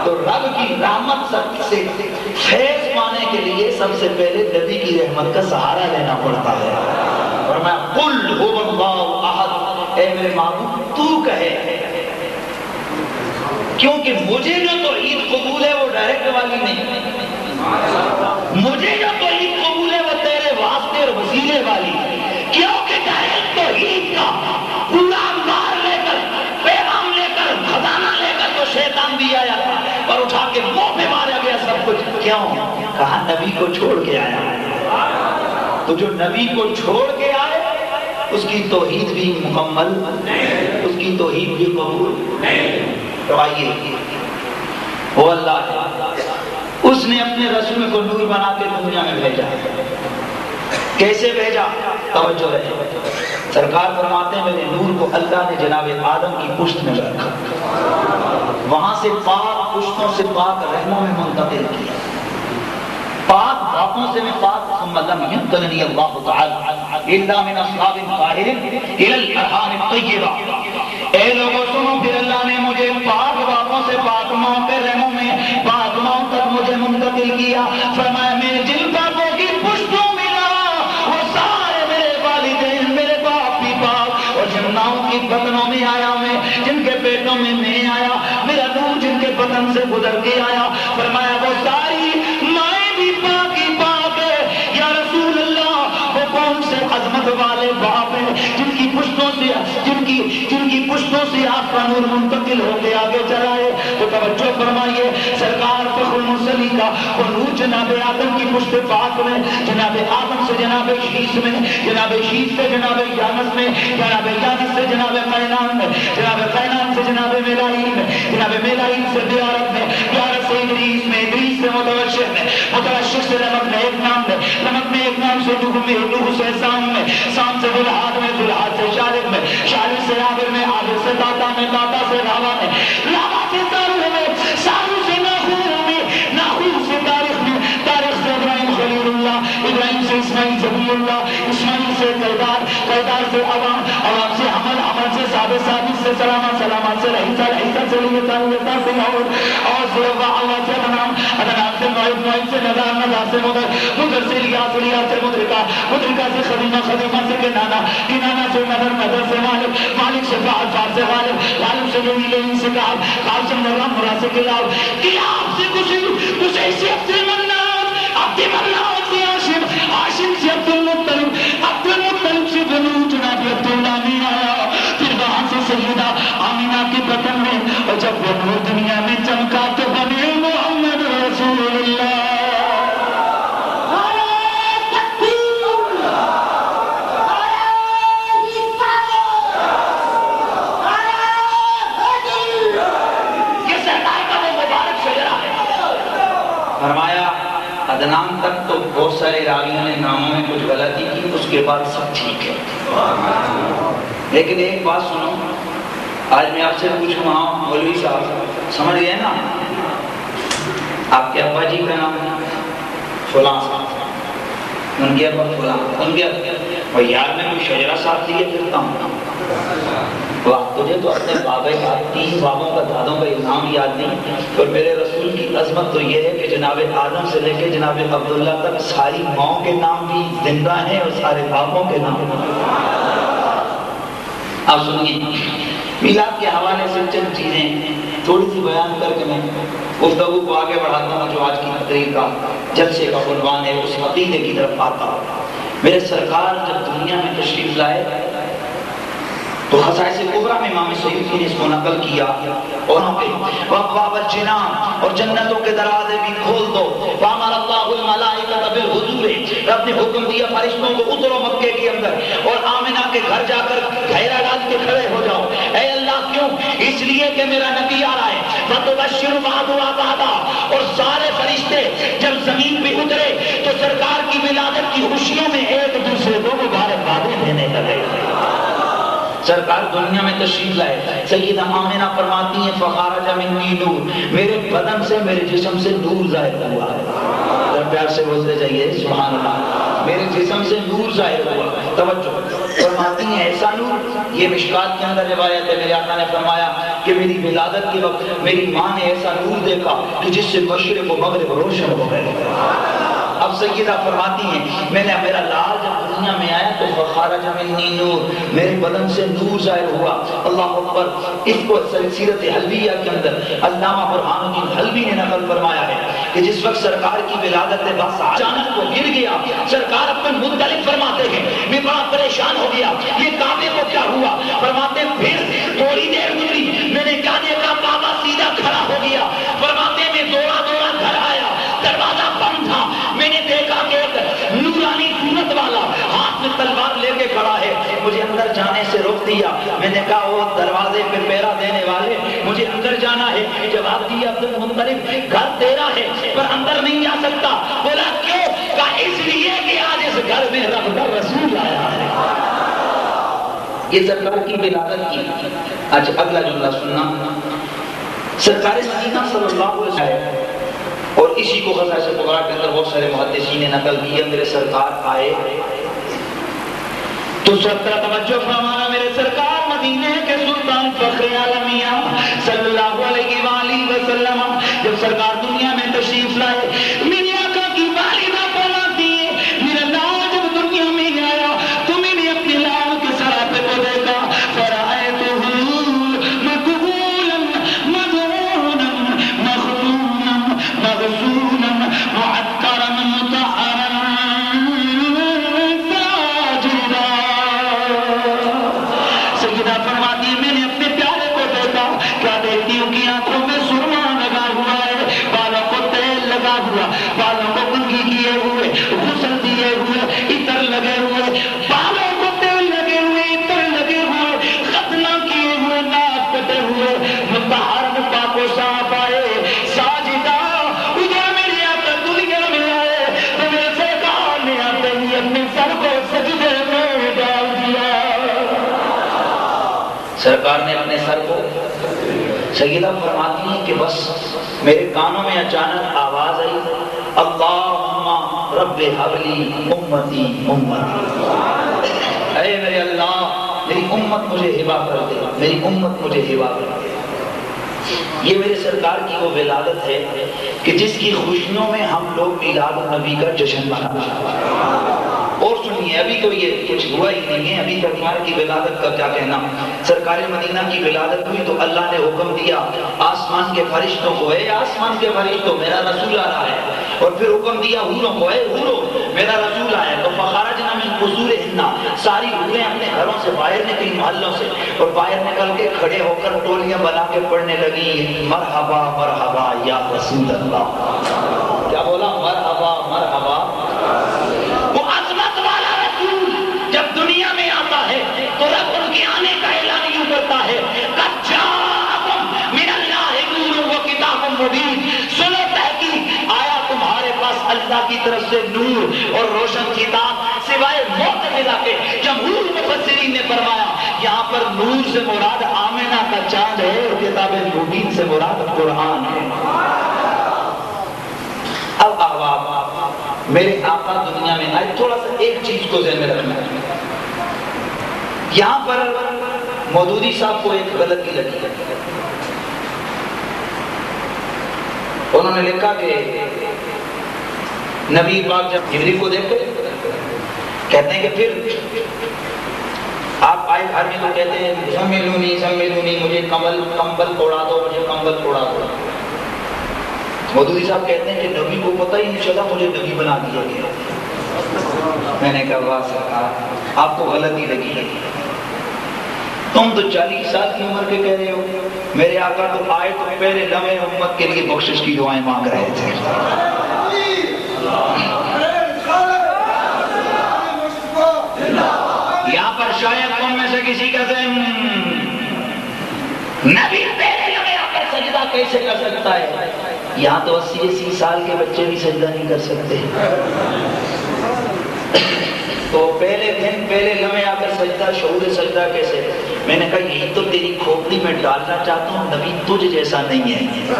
تو رب کی رحمت سب سے فیض پانے کے لیے سب سے پہلے نبی کی رحمت کا سہارا لینا پڑتا ہے. فرمایا قل هو اللہ احد، اے میرے محبوب تو کہے، کیونکہ مجھے جو توحید قبول ہے وہ ڈائریکٹ والی نہیں، مجھے جو توحید قبول ہے وہ تیرے واسطے اور وسیلے والی. کیونکہ ڈائریکٹ توحید کا پورا مار لے کر، پیغام لے کر، خزانہ لے کر تو شیطان بھی آیا تھا، پر اٹھا کے منہ پہ مارا گیا سب کچھ. کیوں؟ کہا نبی کو چھوڑ کے آیا. تو جو نبی کو چھوڑ کے آئے اس کی توحید بھی مکمل، اس کی توحید بھی قبول. تو آئیے، وہ اللہ ہے، اس نے اپنے رسول کو نور بنا کے دنیا میں بھیجا. کیسے بھیجا؟ توجہ ہے. سرکار فرماتے ہیں میرے نور کو اللہ نے جناب آدم کی پشت میں رکھا، وہاں سے پاک پشتوں سے پاک رحموں میں منتقل کیا، پاک باتوں سے میں پاک. ثم لم ينقلني الله تعالى الا من اصحاب طاهر الى الارحام الطيبه. اے لوگوں سنو، پھر اللہ نے مجھے پاک باتوں سے پاک ماں کے رحموں میں پاک ماں تک مجھے منتقل کیا. فرمایا میں جن پاکوں کی پشتوں میں رہا وہ سارے میرے والدین، میرے باپ بھی پاک، اور جن ماؤں کی بطنوں میں آیا میں، جن کے پیٹوں میں آیا، میرا نور جن کے بطن سے گزر کے آیا، فرمایا وہ ساری مائیں بھی عظمت والے باپ ہیں جن کی پشتوں سے آپ کا نور منتقل ہو کے آگے چلا ہے. تو توجہ فرمائیے سرکار فخر المرسلین کا وہ نور جناب آدم کی پشت پاک میں، جناب آدم سے جناب شیش میں، جناب شیش سے جناب یانس میں، جناب یانس سے جناب قینان میں، جناب قینان سے جناب میلائیل میں، جناب میلائیل سے بیارت میں، بیارت سے ادریس میں، ادریس سے متوشر میں، متوشر سے نمک میں ایک نام میں، نمک میں ایک نام سے نوح میں، نوح سے سام میں، سام سے ذوالحاد میں، ذوالحاد سے شارب میں، شارب سے عابر میں، عابر سے داتا میں، داتا سے راوا میں، راوا سے سارو میں، سارو سے ناخور میں، ناخور سے تاریخ میں، تاریخ سے ابراہیم خلیل اللہ، ابراہیم سے اسماعیل ذبیح اللہ، اسماعیل سے قیدار، قیدار سے عوام، عوام سے حمل، حمل سے ثابت، ثابت سے سلامت، سلامت سے عیسیٰ، عیسیٰ سے لیتا، لیتا سے اور سے اللہ سے ادنام، ادنام سے معید، معید سے نظار، نظار سے مدر، مدر سے لیاس، لیاس سے مدرکہ، مدرکہ سے خدیمہ، خدیمہ سے کنانا، کنانا سے نظر، نظر سے مالک، مالک سے فعال، فعال سے غالب، غالب سے جمیل، ان سے کعب، کعب سے مرام، مرا سے کلاب، کلاب سے کسی، کسی سے عبد المنان، عبد المنان سے عاشم، عاشم سے عبد المطلب، عبد المطلب سے بنو جناب عبداللہ میں آیا، پھر وہاں سے سیدہ آمینہ کے بطن میں، اور جب وہ نور دنیا میں چمکا تو بنے محمد رسول اللہ. فرمایا ادنان تک تو بہت سارے راویوں نے ناموں میں کچھ غلطی کی، اس کے بعد سب ٹھیک ہے. لیکن ایک بات سنو، آج میں آپ سے پوچھوں گا مولوی صاحب سمجھ گئے نا، آپ کے ابا جی کا نام فلاں صاحب، ان کے ابا فلاں، ان کے اور یار میں کوئی شجرہ ساتھ لیے پھرتا ہوں. واہ، تجھے تو اپنے بابے کا، تین بابوں کا، دادوں کا نام یاد نہیں، اور میرے رسول کی عظمت تو یہ ہے کہ جناب آدم سے لے کے جناب عبداللہ تک ساری ماؤں کے نام بھی زندہ ہیں اور سارے باپوں کے نام. آپ سنیے، میلاد کے حوالے سے چند چیزیں تھوڑی سی بیان کر کے میں گفتگو کو آگے بڑھاتا ہوں جو آج کی تقریر کا جلسے کا عنوان ہے، اس عقیدے کی طرف آتا ہوں. میرے سرکار جب دنیا میں تشریف لائے تو خصائص کبریٰ میں امام سیوطی نے اس کو نقل کیا، اور وَأَبْوَابَ الْجِنَانِ، اور جنتوں کے دروازے بھی کھول دو. فَأَمَرَ اللَّهُ الْمَلَائِكَةَ بِالْحُضُورِ، رب نے حکم دیا فرشتوں کو اترو مکے کے اندر اور آمنہ کے گھر جا کر گھیرا ڈال کے کھڑے ہو جاؤ. اے اللہ کیوں؟ اس لیے کہ میرا نبی آ رہا ہے. فَتُبَشِّرُ بَعْضُهَا بَعْضًا، اور سارے فرشتے جب زمین پہ اترے تو سرکار کی ولادت کی خوشیوں میں ایک دوسرے کو مبارکبادیں دینے لگے. سرکار دنیا میں تشریف لائے، سیدہ آمنہ فرماتی ہیں فخارج منی نور، میرے بدن سے، میرے جسم سے نور ظاہر ہوا. پیار سے بولتے جائیے سبحان اللہ. میرے جسم سے نور ظاہر ہوا. توجہ فرماتی ہیں ایسا نور، یہ مشکات کے اندر روایت ہے، میرے آقا نے فرمایا کہ میری ولادت کے وقت میری ماں نے ایسا نور دیکھا کہ جس سے مشرق و مغرب روشن ہو گئے. اب سیدہ فرماتی ہیں میں نے، میرا لال جب دنیا میں آیا تو فخارج منی نور، میرے بدن سے نور ظاہر ہوا. اللہ اکبر. اس کو سیرت حلویہ کے اندر علامہ برہان الدین حلوی نے نقل فرمایا ہے کہ جس وقت سرکار کی ولادت بس اچانک وہ گر گیا، سرکار اپنے مختلف فرماتے ہیں میں بڑا پریشان ہو گیا، یہ کعبے کو کیا ہوا؟ فرماتے پھر تھوڑی دیر گزری، میں نے کیا دیکھا؟ بابا سیدھا کھڑا ہو گیا. فرماتے میں دوڑا دوڑا گھر آیا، دروازہ بند تھا. میں نے دیکھا کہ ایک نورانی صورت والا ہاتھ میں تلوار لے کے کھڑا ہے. مجھے اندر جانے سے روک دیا. میں نے کہا وہ دروازے پہ پہرا دینے والے، مجھے اندر جانا ہے. جواب دیا عبد المطلب گھر تیرا ہے پر اندر نہیں جا سکتا. بولا کیوں؟ کہا اس لیے کہ آج اس گھر میں رب کا رسول آیا ہے. یہ سرکار کی ولادت کی. اچھا اگلا جملہ سننا، سرکار مدینہ صلی اللہ علیہ وسلم، اور اسی کو خصائص کبریٰ کے اندر بہت سارے محدثین نے نقل کی. میرے سرکار آئے تو سب طرح توجہ فرمانا، میرے سرکار مدینے کے سلطان فخر عالمیہ صلی اللہ علیہ وآلہ وسلم جب سرکار دنیا میں تشریف لائے، میری آقا کی والدہ فرماتی ہے میرا لال جب دنیا میں آیا تو میں نے اپنے لال کے سراپے کو دیکھا، فرائیتہ مقبولا مدعونا مخدوما مغسولا معطرا مطهرا ساجدا سر کو سجدے میں ڈال دیا. سرکار نے اپنے سر کو، سیدہ فرماتی ہیں کہ بس میرے کانوں میں اچانک آواز آئی، اللہم رب حبلی امتی امتی. اے میرے اللہ میری امت مجھے ہبا کر دے، میری امت مجھے ہبا کر دے. یہ میرے سرکار کی وہ ولادت ہے کہ جس کی خوشیوں میں ہم لوگ میلاد النبی کا جشن مناتے ہیں. اور سنیے، ابھی تو یہ کچھ ہوا ہی نہیں ہے، ابھی سرکار کی ولادت کا کیا کہنا. سرکار مدینہ کی ولادت ہوئی تو اللہ نے حکم دیا آسمان کے فرشتوں کو، اے آسمان کے فرشتوں میرا رسول آ رہا ہے. اور پھر حکم دیا حوروں کو، اے حوروں میرا رسول آیا. تو فخرجنا من قصورہن، ساری حوریں اپنے گھروں سے باہر نکلی، محلوں سے، اور باہر نکل کے کھڑے ہو کر ٹولیاں بنا کے پڑھنے لگی، مرحبا مرحبا یا رسول اللہ. کیا بولا؟ مرحبا مرحبا. وہ عظمت والا رسول جب دنیا میں آتا ہے تو رب ان کے آنے کا اعلان یوں کرتا ہے، قد جاءکم من اللہ نور و کتاب مبین. سنو تحقیق آیا تمہارے پاس اللہ کی طرف سے نور اور روشن کتاب، سوائے معتزلہ کے جمہور مفسرین نے فرمایا یہاں پر نور سے مراد آمنہ کا چاند ہے اور کتاب مبین سے مراد قرآن ہے. اب احباب میرے آقا دنیا میں آئے، تھوڑا سا ایک چیز کو ذہن میں رکھنا ہے. یہاں پر مودودی صاحب کو ایک غلطی لگی. انہوں نے لکھا کہ نبی پاک جب جبریل کو دیکھتے کہتے ہیں کہ پھر آپ آئے گھر میں تو کہتے ہیں سمیلونی سمیلونی، مجھے کمبل اوڑا دو، مجھے کمبل اوڑا دو. مودودی صاحب کہتے ہیں کہ نبی کو پتہ ہی نہیں چلا مجھے نبی بنا دیا گیا. میں نے کہا واہ سرکار آپ کو غلطی لگی ہے، تم تو 40 سال کی عمر کے کہہ رہے ہو. میرے آقا تو آئے تو پہلے لمحے امت کے لیے بخشش کی دعائیں مانگ رہے تھے. یہاں پر شاید تم میں سے کسی کا ذہن نبی پہلے لمحے آ کر سجدہ کیسے کر سکتا ہے. یہاں تو 80 سال کے بچے بھی سجدہ نہیں کر سکتے. تو پہلے دن پہلے لمحے آ کر سجدہ، شعور سجدہ کیسے؟ میں نے کہا یہی تو تیری کھوپڑی میں ڈالنا چاہتا ہوں، نبی تجھ جیسا نہیں ہے.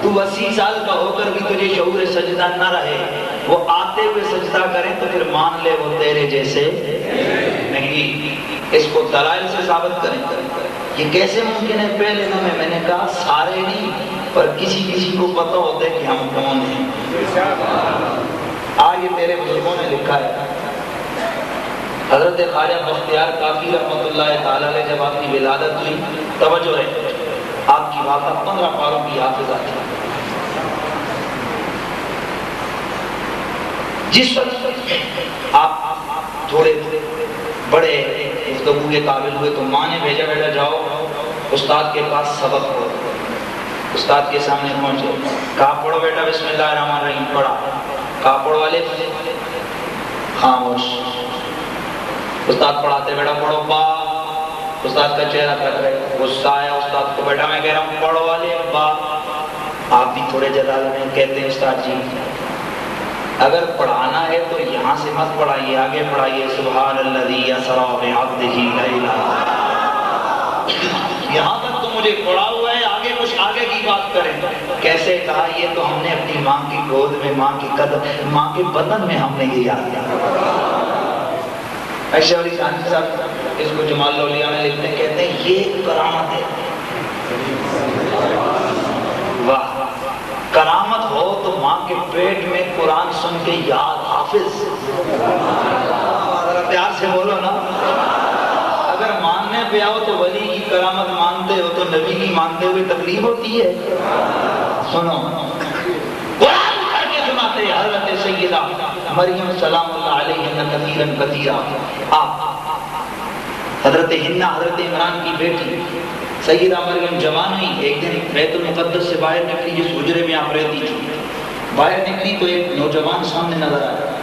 تو 80 سال کا ہو کر بھی تجھے شعور سجدہ نہ رہے، وہ آتے ہوئے سجدہ کریں تو پھر مان لے وہ تیرے جیسے نہیں. اس کو دلائل سے ثابت کریں. یہ کیسے ممکن ہے پہلے لمحے؟ میں نے کہا سارے نہیں، پر کسی کسی کو پتہ ہوتا ہے کہ ہم کون ہیں. آگے میرے بزرگوں نے لکھا ہے، حضرت خواجہ بختیار کافی رحمۃ اللہ تعالی علیہ جب آپ کی ولادت ہوئی، توجہ ہے آپ کی واقع 15 پاروں کی حافظہ تھی. جس وقت آپ تھوڑے بڑے گفتگو کے قابل ہوئے تو ماں نے بھیجا بیٹا جاؤ استاد کے پاس سبق پڑھو. استاد کے سامنے پہنچے، کہا پڑھو بیٹا بسم اللہ الرحمن الرحیم. پڑھا. کہا پڑھو والے خاموش. استاد پڑھاتے بیٹا پڑھو با. استاد کا چہرہ تک رہے، غصہ آیا استاد کو، بیٹا میں کہہ رہا ہوں پڑھو والے با. آپ بھی تھوڑے جلال میں کہتے ہیں استاد جی اگر پڑھانا ہے تو یہاں سے مت پڑھائیے، آگے پڑھائیے. سبحان الذی اسری بعبدہ لیلا. یہاں تک تو مجھے پڑھا ہوا ہے، آگے کچھ آگے کی بات کریں. کیسے؟ کہا یہ تو ہم نے اپنی ماں کی گود میں، ماں کی قدم، ماں کے بدن میں ہم نے یہ یاد کیا. عائشہ علی ثانی صاحب اس کو جمال الاولیاء میں لکھتے ہیں، کہتے ہیں یہ کرامت ہے. واہ، کرامت ہو تو ماں کے پیٹ میں قرآن سن کے یاد حافظ. ذرا پیار سے بولو نا. اگر ماننے پہ آؤ تو ولی کی کرامت مانتے ہو تو نبی کی مانتے ہوئے تکلیف ہوتی ہے. سنو قرآن پڑھ کے سناتے حضرت سیدہ مریم سلام اللہ علیہ کثیرا کثیرا. آپ حضرت ہنہ حضرت عمران کی بیٹی سیدہ مریم جوان ہوئی. ایک دن بیت المقدس سے باہر نکلی، جس حجرے میں آپ رہتی تھی، باہر نکلی تو ایک نوجوان سامنے نظر آیا.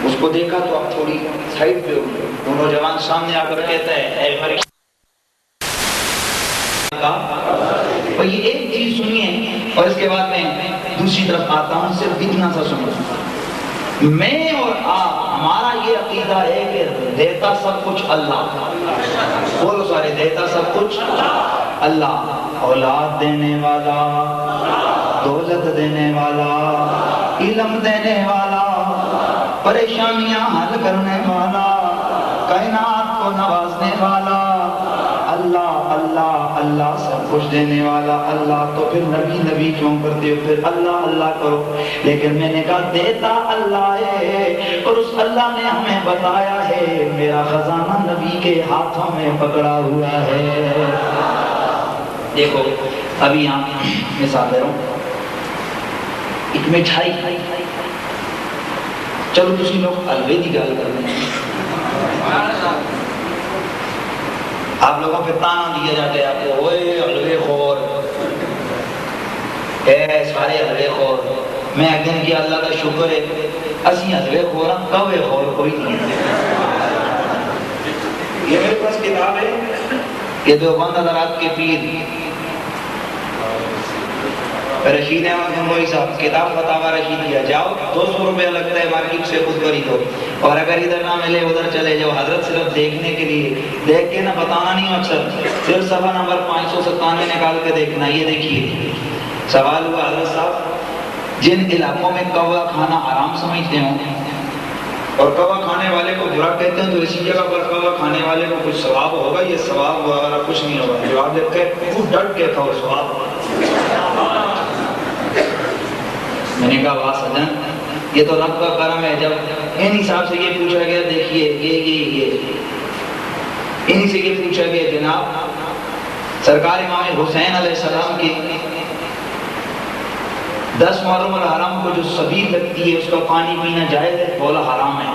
اس کو دیکھا تو آپ تھوڑی سائڈ پہ ہوئی. وہ نوجوان سامنے آ کر کہتا ہے اے مریم. اور یہ ایک چیز سنیے اور اس کے بعد میں دوسری طرف آتا ہوں، صرف اتنا سا سنو. میں اور آپ ہمارا یہ عقیدہ ہے کہ دیتا سب کچھ اللہ، بولو سارے، دیتا سب کچھ اللہ، اولاد دینے والا، دولت دینے والا، علم دینے والا، پریشانیاں حل کرنے والا، کائنات کو نوازنے والا، اللہ اللہ اللہ سب کچھ دینے والا اللہ، تو پھر نبی نبی کیوں کرتے ہو؟ پھر اللہ اللہ کرو۔ لیکن میں نے کہا دیتا اللہ ہے، اور اس اللہ نے ہمیں بتایا ہے میرا خزانہ نبی کے ہاتھوں میں پکڑا ہوا ہے۔ دیکھو ابھی یہاں مثال دے رہا ہوں، ایک مٹھائی، چلو تسی لوگ حلوے کی گل کر رہے ہیں، آپ لوگوں پہ تانا دیا جاتا ہے، آپ کو اوے حلوے خور، اے سارے حلوے خور۔ میں ایک دن کیا اللہ کا شکر ہے اسی حلوے خور ہم، کوے خور کوئی نہیں ہے۔ یہ میرے پاس کتاب ہے، یہ دیوبند حضرات کے پیر رشید احمد گنگوئی صاحب، کتاب فتاوی رشیدیہ، جاؤ 200 روپیہ لگتا ہے مارکیٹ سے، خود خریدو، اور اگر ادھر نہ ملے ادھر چلے جاؤ، حضرت صرف دیکھنے کے لیے، دیکھ کے نہ بتانا نہیں مقصد، صرف صفحہ نمبر 597 نکال کے دیکھنا۔ یہ دیکھیے سوال ہوا حضرت صاحب، جن علاقوں میں کوا کھانا حرام سمجھتے ہوں اور کوا کھانے والے کو برا کہتے ہیں، تو اسی جگہ پر کوا کھانے والے کو کچھ ثواب ہوگا؟ یہ ثواب وغیرہ کچھ نہیں ہوگا۔ جواب دیتے ہیں خوب ڈٹ کے کھاؤ، ثواب۔ میں نے کہا واہ سجن، یہ تو رب کا کرم ہے، جب ان حساب سے یہ پوچھا گیا، دیکھیے یہ انہی سے یہ پوچھا گیا جناب سرکار امام حسین علیہ السلام کی 10 محرم الحرام کو جو سبیل لگتی ہے اس کا پانی پینا جائز ہے؟ بولا حرام ہے۔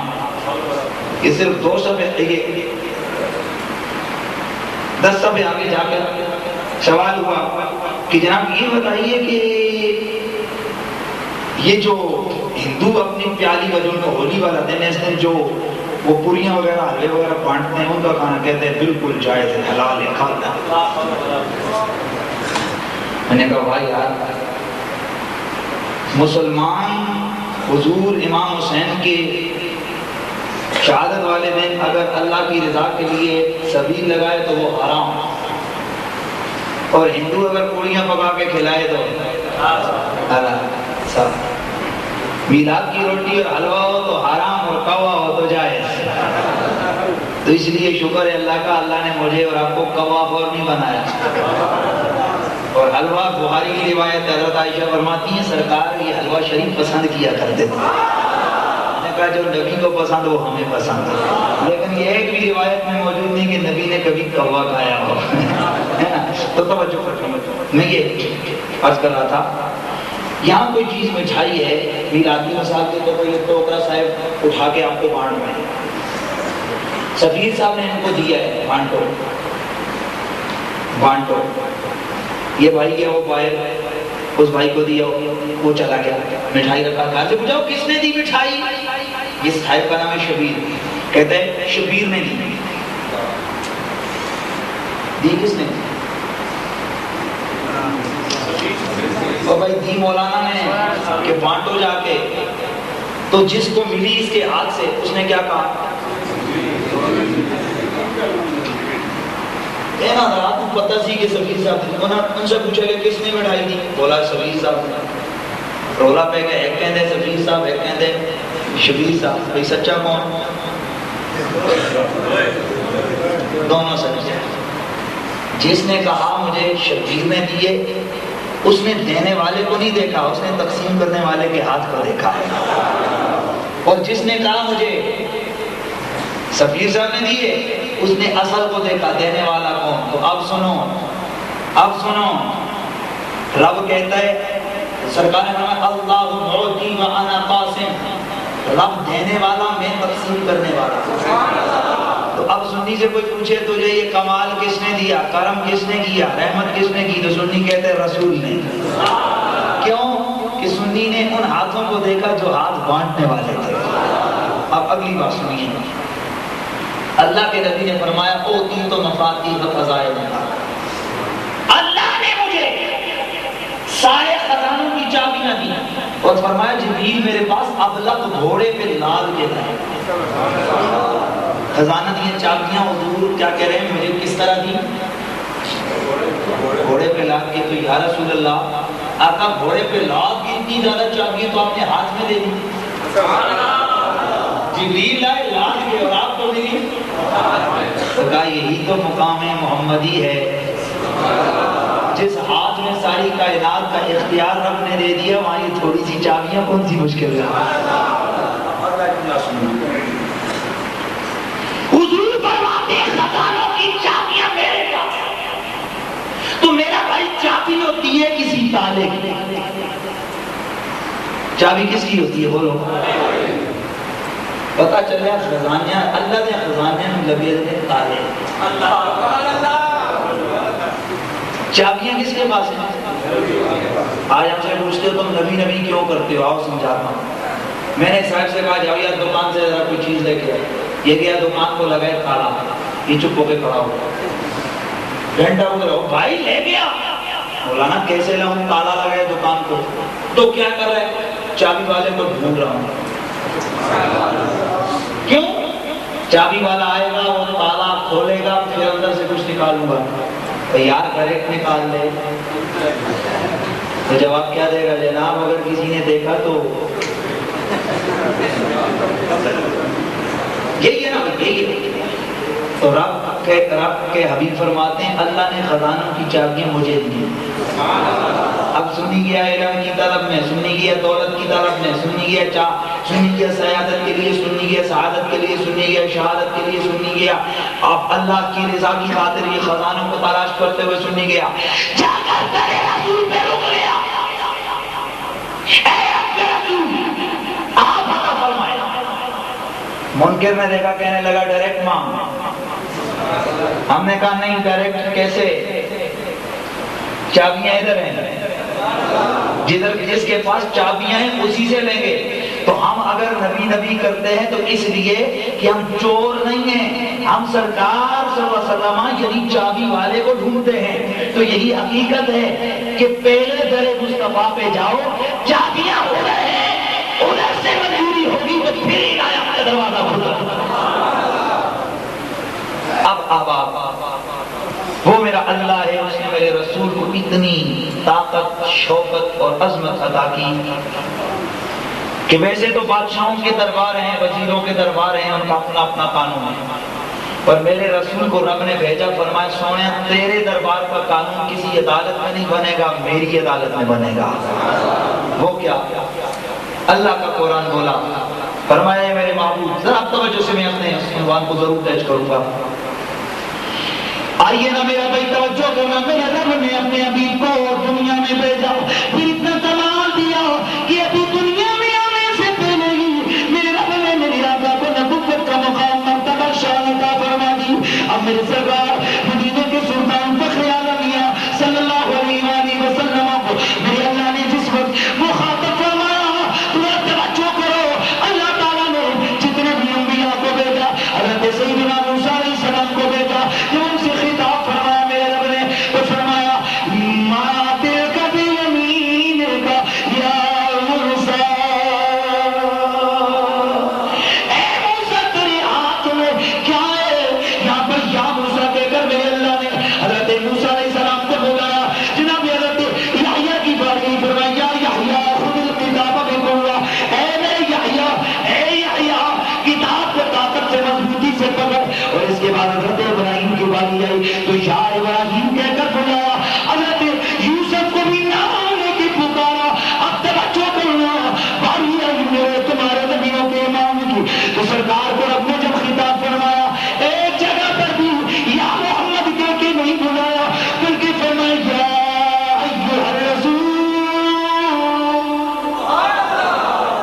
یہ صرف 2 صفحے، 10 صفحے آگے جا کر سوال ہوا کہ جناب یہ بتائیے کہ یہ جو ہندو اپنی پیالی کا جو ان کو ہولی والا دن ہے، اس دن جو وہ پوریاں وغیرہ حلوے وغیرہ بانٹتے ہیں، ان کا کھانا کہتے ہیں بالکل جائز ہے، حلال ہے، کھانا۔ میں نے کہا بھائی یار، مسلمان حضور امام حسین کے شہادت والے دن اگر اللہ کی رضا کے لیے سبیل لگائے تو وہ حرام، اور ہندو اگر پوریاں پکا کے کھلائے تو حلال۔ میلاد کی روٹی اور حلوہ ہو تو حرام، اور کوا ہو تو جائز۔ تو اس لیے شکر ہے اللہ کا، اللہ نے مجھے اور آپ کو کوا خور نہیں بنایا۔ اور حلوہ بخاری کی روایت حضرت عائشہ فرماتی ہیں سرکار یہ حلوہ شریف پسند کیا کرتے تھے، میں نے کہا جو نبی کو پسند وہ ہمیں پسند ہے، لیکن یہ ایک بھی روایت میں موجود نہیں کہ نبی نے کبھی کوا کھایا ہو۔ تو توجہ کریں، میں یہ عرض کر رہا تھا یہاں کوئی چیز مٹھائی ہے، میلادی مثال کے طور پر یہ ٹوکرا صاحب اٹھا کے آپ کو بانٹ میں، سفیر صاحب نے ان کو دیا ہے، بانٹو بانٹو، یہ بھائی گیا وہ باہر، اس بھائی کو دیا وہ چلا گیا، مٹھائی رکھا، گھر سے پوچھا کس نے دی مٹھائی؟ یہ صاحب کا نام ہے شبیر، کہتے ہیں شبیر نے دی کس نے؟ اور بھائی دی مولانا نے کہ بانٹو جا کے، تو جس کو ملی اس کے ہاتھ سے اس نے کیا کہا؟ اے نا رات کو پتہ سی کہ سفیر صاحب، ان سے پوچھا کہ کس نے مٹھائی دی؟ بولا سفیر صاحب نے۔ رولا پہ گئے، ایک کہندے سفیر صاحب، ایک کہندے شبیر صاحب، بھئی سچا کون؟ دونوں سچے۔ جس نے کہا مجھے شبیر نے دیے، اس نے دینے والے کو نہیں دیکھا، اس نے تقسیم کرنے والے کے ہاتھ کو دیکھا، اور جس نے کہا مجھے سفیر صاحب نے دیے، اس نے اصل کو دیکھا، دینے والا کون؟ تو اب سنو، رب کہتا ہے، سرکار نے فرمایا اللہ معطی و انا قاسم، رب دینے والا، میں تقسیم کرنے والا۔ تو اب سنی سے کوئی پوچھے تجھے یہ کمال کس نے دیا، کرم کس نے کیا، رحمت کس نے کی، تو سنی کہتے ہیں رسول نے۔ کیوں کہ سنی نے ان ہاتھوں کو دیکھا جو ہاتھ بانٹنے والے تھے۔ اب اگلی بات سنیے، اللہ کے نبی نے فرمایا اوتی تو مفاتیح خزائن، اللہ نے مجھے سارے خزانوں کی چابیاں دی، اور فرمایا جبریل میرے پاس ابلق گھوڑے پہ لال کے لائے، خزانہ دیا چابیاں، حضور کیا کہہ رہے ہیں مجھے کس طرح دی؟ گھوڑے پہ لاد کے۔ تو یا رسول اللہ آقا گھوڑے پہ لاد کی اتنی زیادہ چابیاں تو آپ نے ہاتھ میں دے دی؟ جبریل لائے لاد کے اور آپ کو ملی؟ تو کہا یہی تو مقام محمدی ہے، جس ہاتھ میں ساری کائنات کا اختیار رب نے دے دیا، وہاں یہ تھوڑی سی چابیاں کون سی مشکل ہے؟ حضور فرماتے ہیں خزانوں کی چابیاں میرے پاس، تو میرا بھائی چابی ہوتی ہے کسی تالے کی، چابی کس کی ہوتی ہے بولو؟ پتا چلے خزانیاں اللہ نے خزانیاں میں لگے تھے تالے، چابیاں کس کے پاس ہیں؟ آج ہم سے پوچھتے ہو تم نبی نبی کیوں کرتے ہو، آؤ سمجھاتا ہوں۔ میں نے صاحب سے کہا جاؤ یار دکان سے ذرا کوئی چیز لے کے آئے، یہ گیا دکان کو لگائے تالا، یہ چپ ہو کے کھڑا ہو گھنٹہ ہو رہا بھائی لے گیا، مولانا کیسے لاؤں، تالا لگائے دکان کو، تو کیا کر رہے چابی والے کو ڈھونڈ رہا ہوں۔ کیوں؟ چابی والا آئے گا وہ تالا کھولے گا پھر اندر سے کچھ نکالوں گا، یار ڈائریکٹ نکال لے تو جواب کیا دے گا؟ جناب اگر کسی نے دیکھا تو یہی ہے نا، یہی ہے۔ تو رب کے حبیب فرماتے ہیں اللہ نے خزانوں کی چابیاں مجھے دی، اب سنی گیا علم کی طلب میں، سنی گیا دولت کی طلب میں، سنی گیا سیادت کے لیے، سنی گیا سعادت کے لیے، سنی گیا شہادت کے لیے، سنی گیا اب اللہ کی رضا کی خاطر یہ خزانوں کو تلاش کرتے ہوئے سنی گیا، جا کر تیرے رسول پہ رک گیا، اے اپنے رسول آپ عطا فرمائے۔ منکر نے دیکھا کہنے لگا ڈائریکٹ مانگ، ہم نے کہا نہیں ڈائریکٹ کیسے، چابیاں ادھر ہیں، جدھر جس کے پاس چابیاں ہیں اسی سے لیں گے۔ تو ہم اگر نبی نبی کرتے ہیں تو اس لیے کہ ہم چور نہیں ہیں، ہم سرکار صلی اللہ علیہ وسلم یعنی چابی والے کو ڈھونڈتے ہیں۔ تو یہی حقیقت ہے کہ پہلے در مصطفیٰ پہ جاؤ، چابیاں ادھر ہیں، ادھر سے منظوری ہوگی تو پھر عنایت کا دروازہ کھلا۔ اب وہ میرا اللہ ہے، اس نے میرے رسول کو اتنی طاقت، شوکت اور عظمت عطا کی کہ ویسے تو بادشاہوں کے دربار ہیں، وزیروں کے دربار ہیں، ان کا اپنا اپنا قانون ہے، پر میرے رسول کو رب نے بھیجا، فرمایا سونے تیرے دربار کا قانون کسی عدالت میں نہیں بنے گا، میری عدالت میں بنے گا۔ وہ کیا؟ اللہ کا قرآن بولا، فرمایا میرے محبوب، ذرا توجہ سے میں اپنے عنوان کو ضرور درج کروں گا، آئیے نا میرا بھائی توجہ کرنا، میرے رب نے اپنے حبیب کو دنیا میں بھیجا، پھر اتنا کمال دیا کہ ابھی دنیا میں آنے سے پہلے ہی میرے رب نے میری آقا کو نبوت کا مقام مرتبہ شان عطا فرما دی۔ اب میرے سرکار مدینے کے سلطان فخر عالمیہ صلی اللہ علیہ وآلہ وسلم کو میرے اللہ نے جس وقت مخاطب فرمایا، تمہیں توجہ کرو، اللہ تعالیٰ نے جتنے بھی انبیاء کو بھیجا، حضرت سیدنا موسیٰ علیہ السلام کو بھیجا، جو ان سے خطاب فرمایا میرے رب نے، تو فرمایا ما تلک بیمینک یا موسیٰ، اے موسیٰ تیرے ہاتھ میں کیا ہے؟ یہاں پر یا موسیٰ کہہ کر میرے اللہ نے حضرت موسیٰ علیہ السلام کو بلایا۔ جناب حضرت یحییٰ کی باری فرمایا یا یحییٰ خذ الکتاب بقوہ، اے میرے یحییٰ، اے یحییٰ کتاب کو طاقت سے مضبوطی سے پکڑ۔ اور اس کے بعد حضرت ابراہیم کی باری آئی تو یا ابراہیم کہہ کر بلایا، حضرت یوسف کو بھی نام لے کے پکارا۔ اب توجہ کرنا، باری آئی میرے تمہارے نبیوں کے امام کی، تو سرکار کو رب نے جب خطاب فرمایا ایک جگہ پر بھی یا محمد کہہ کے نہیں بلایا، بلکہ فرمایا یا ایھا الرسول،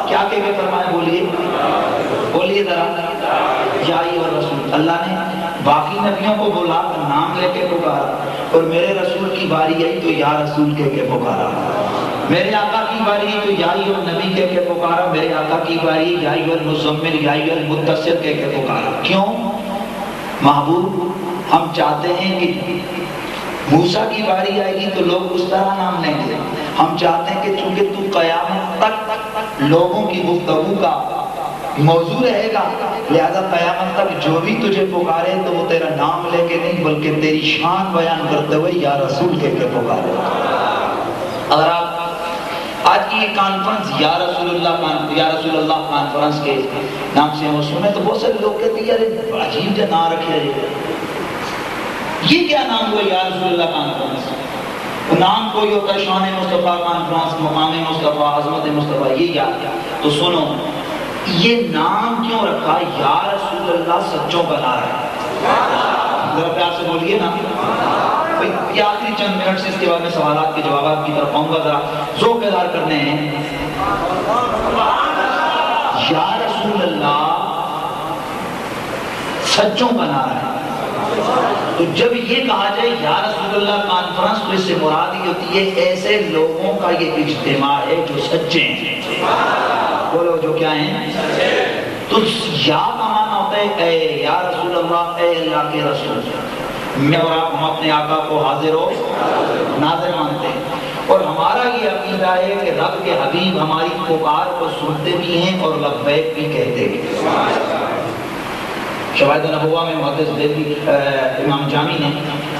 کیا کہہ کے فرمایا؟ بولیے ذرا، یا ایھا الرسول۔ اللہ نے باقی نبیوں کو بولا نام لے کے پکارا، اور میرے رسول کی باری آئی تو یا رسول کہہ کے پکارا، میرے آقا کی باری تو یا ایھا النبی کہہ کے پکارا، میرے آقا کی باری یا ایھا المزمل، یا ایھا المدثر کہہ کے پکارا۔ کیوں؟ محبوب ہم چاہتے ہیں کہ موسیٰ کی باری آئے گی تو لوگ اس طرح نام لیں گے، ہم چاہتے ہیں کہ چونکہ تو قیامت تک لوگوں کی گفتگو کا موضوع رہے گا، لہذا قیامت تک جو بھی تجھے پکارے تو وہ تیرا نام لے کے نہیں بلکہ تیری شان بیان کرتے ہوئے یا رسول کہہ کے پکارے۔ اگر آپ آج کی یہ کانفرنس یا رسول اللہ کانفرنس کے نام سے وہ سنیں تو بہت سارے لوگ کہتے ہیں یار عجیب جا نام رکھے یہ کیا نام ہوا یا رسول اللہ کانفرنس؟ نام کوئی ہوتا ہے شان مصطفیٰ کانفرنس، مقام مصطفیٰ، عظمت مصطفیٰ، یہ یاد تو سنو یہ نام کیوں رکھا؟ یا رسول اللہ سچوں کا نعرہ ہے۔ ذرا پیار سے بولیے نا یہ آخری چند منٹ سے، اس کے بعد میں سوالات کے جوابات کی طرف آؤں گا، ذرا ذوق بیدار کرنے ہیں۔ یا رسول اللہ سچوں کا نعرہ ہے، تو جب یہ کہا جائے یا رسول اللہ کانفرنس تو اس سے مراد یہ ہوتی ہے ایسے لوگوں کا یہ اجتماع ہے جو سچے ہیں۔ بولو جو کیا ہیں؟ تو یا کا معنی ہوتا ہے اے یا رسول اللہ، اے اللہ کے رسول۔ میں اور آپ ہم اپنے آقا کو حاضر و ناظر مانتے ہیں، اور ہمارا یہ عقیدہ ہے کہ رب کے حبیب ہماری پکار کو سنتے بھی ہیں اور لبیک بھی کہتے ہیں۔ شواہد نبوہ میں محدث دہلوی امام جامی نے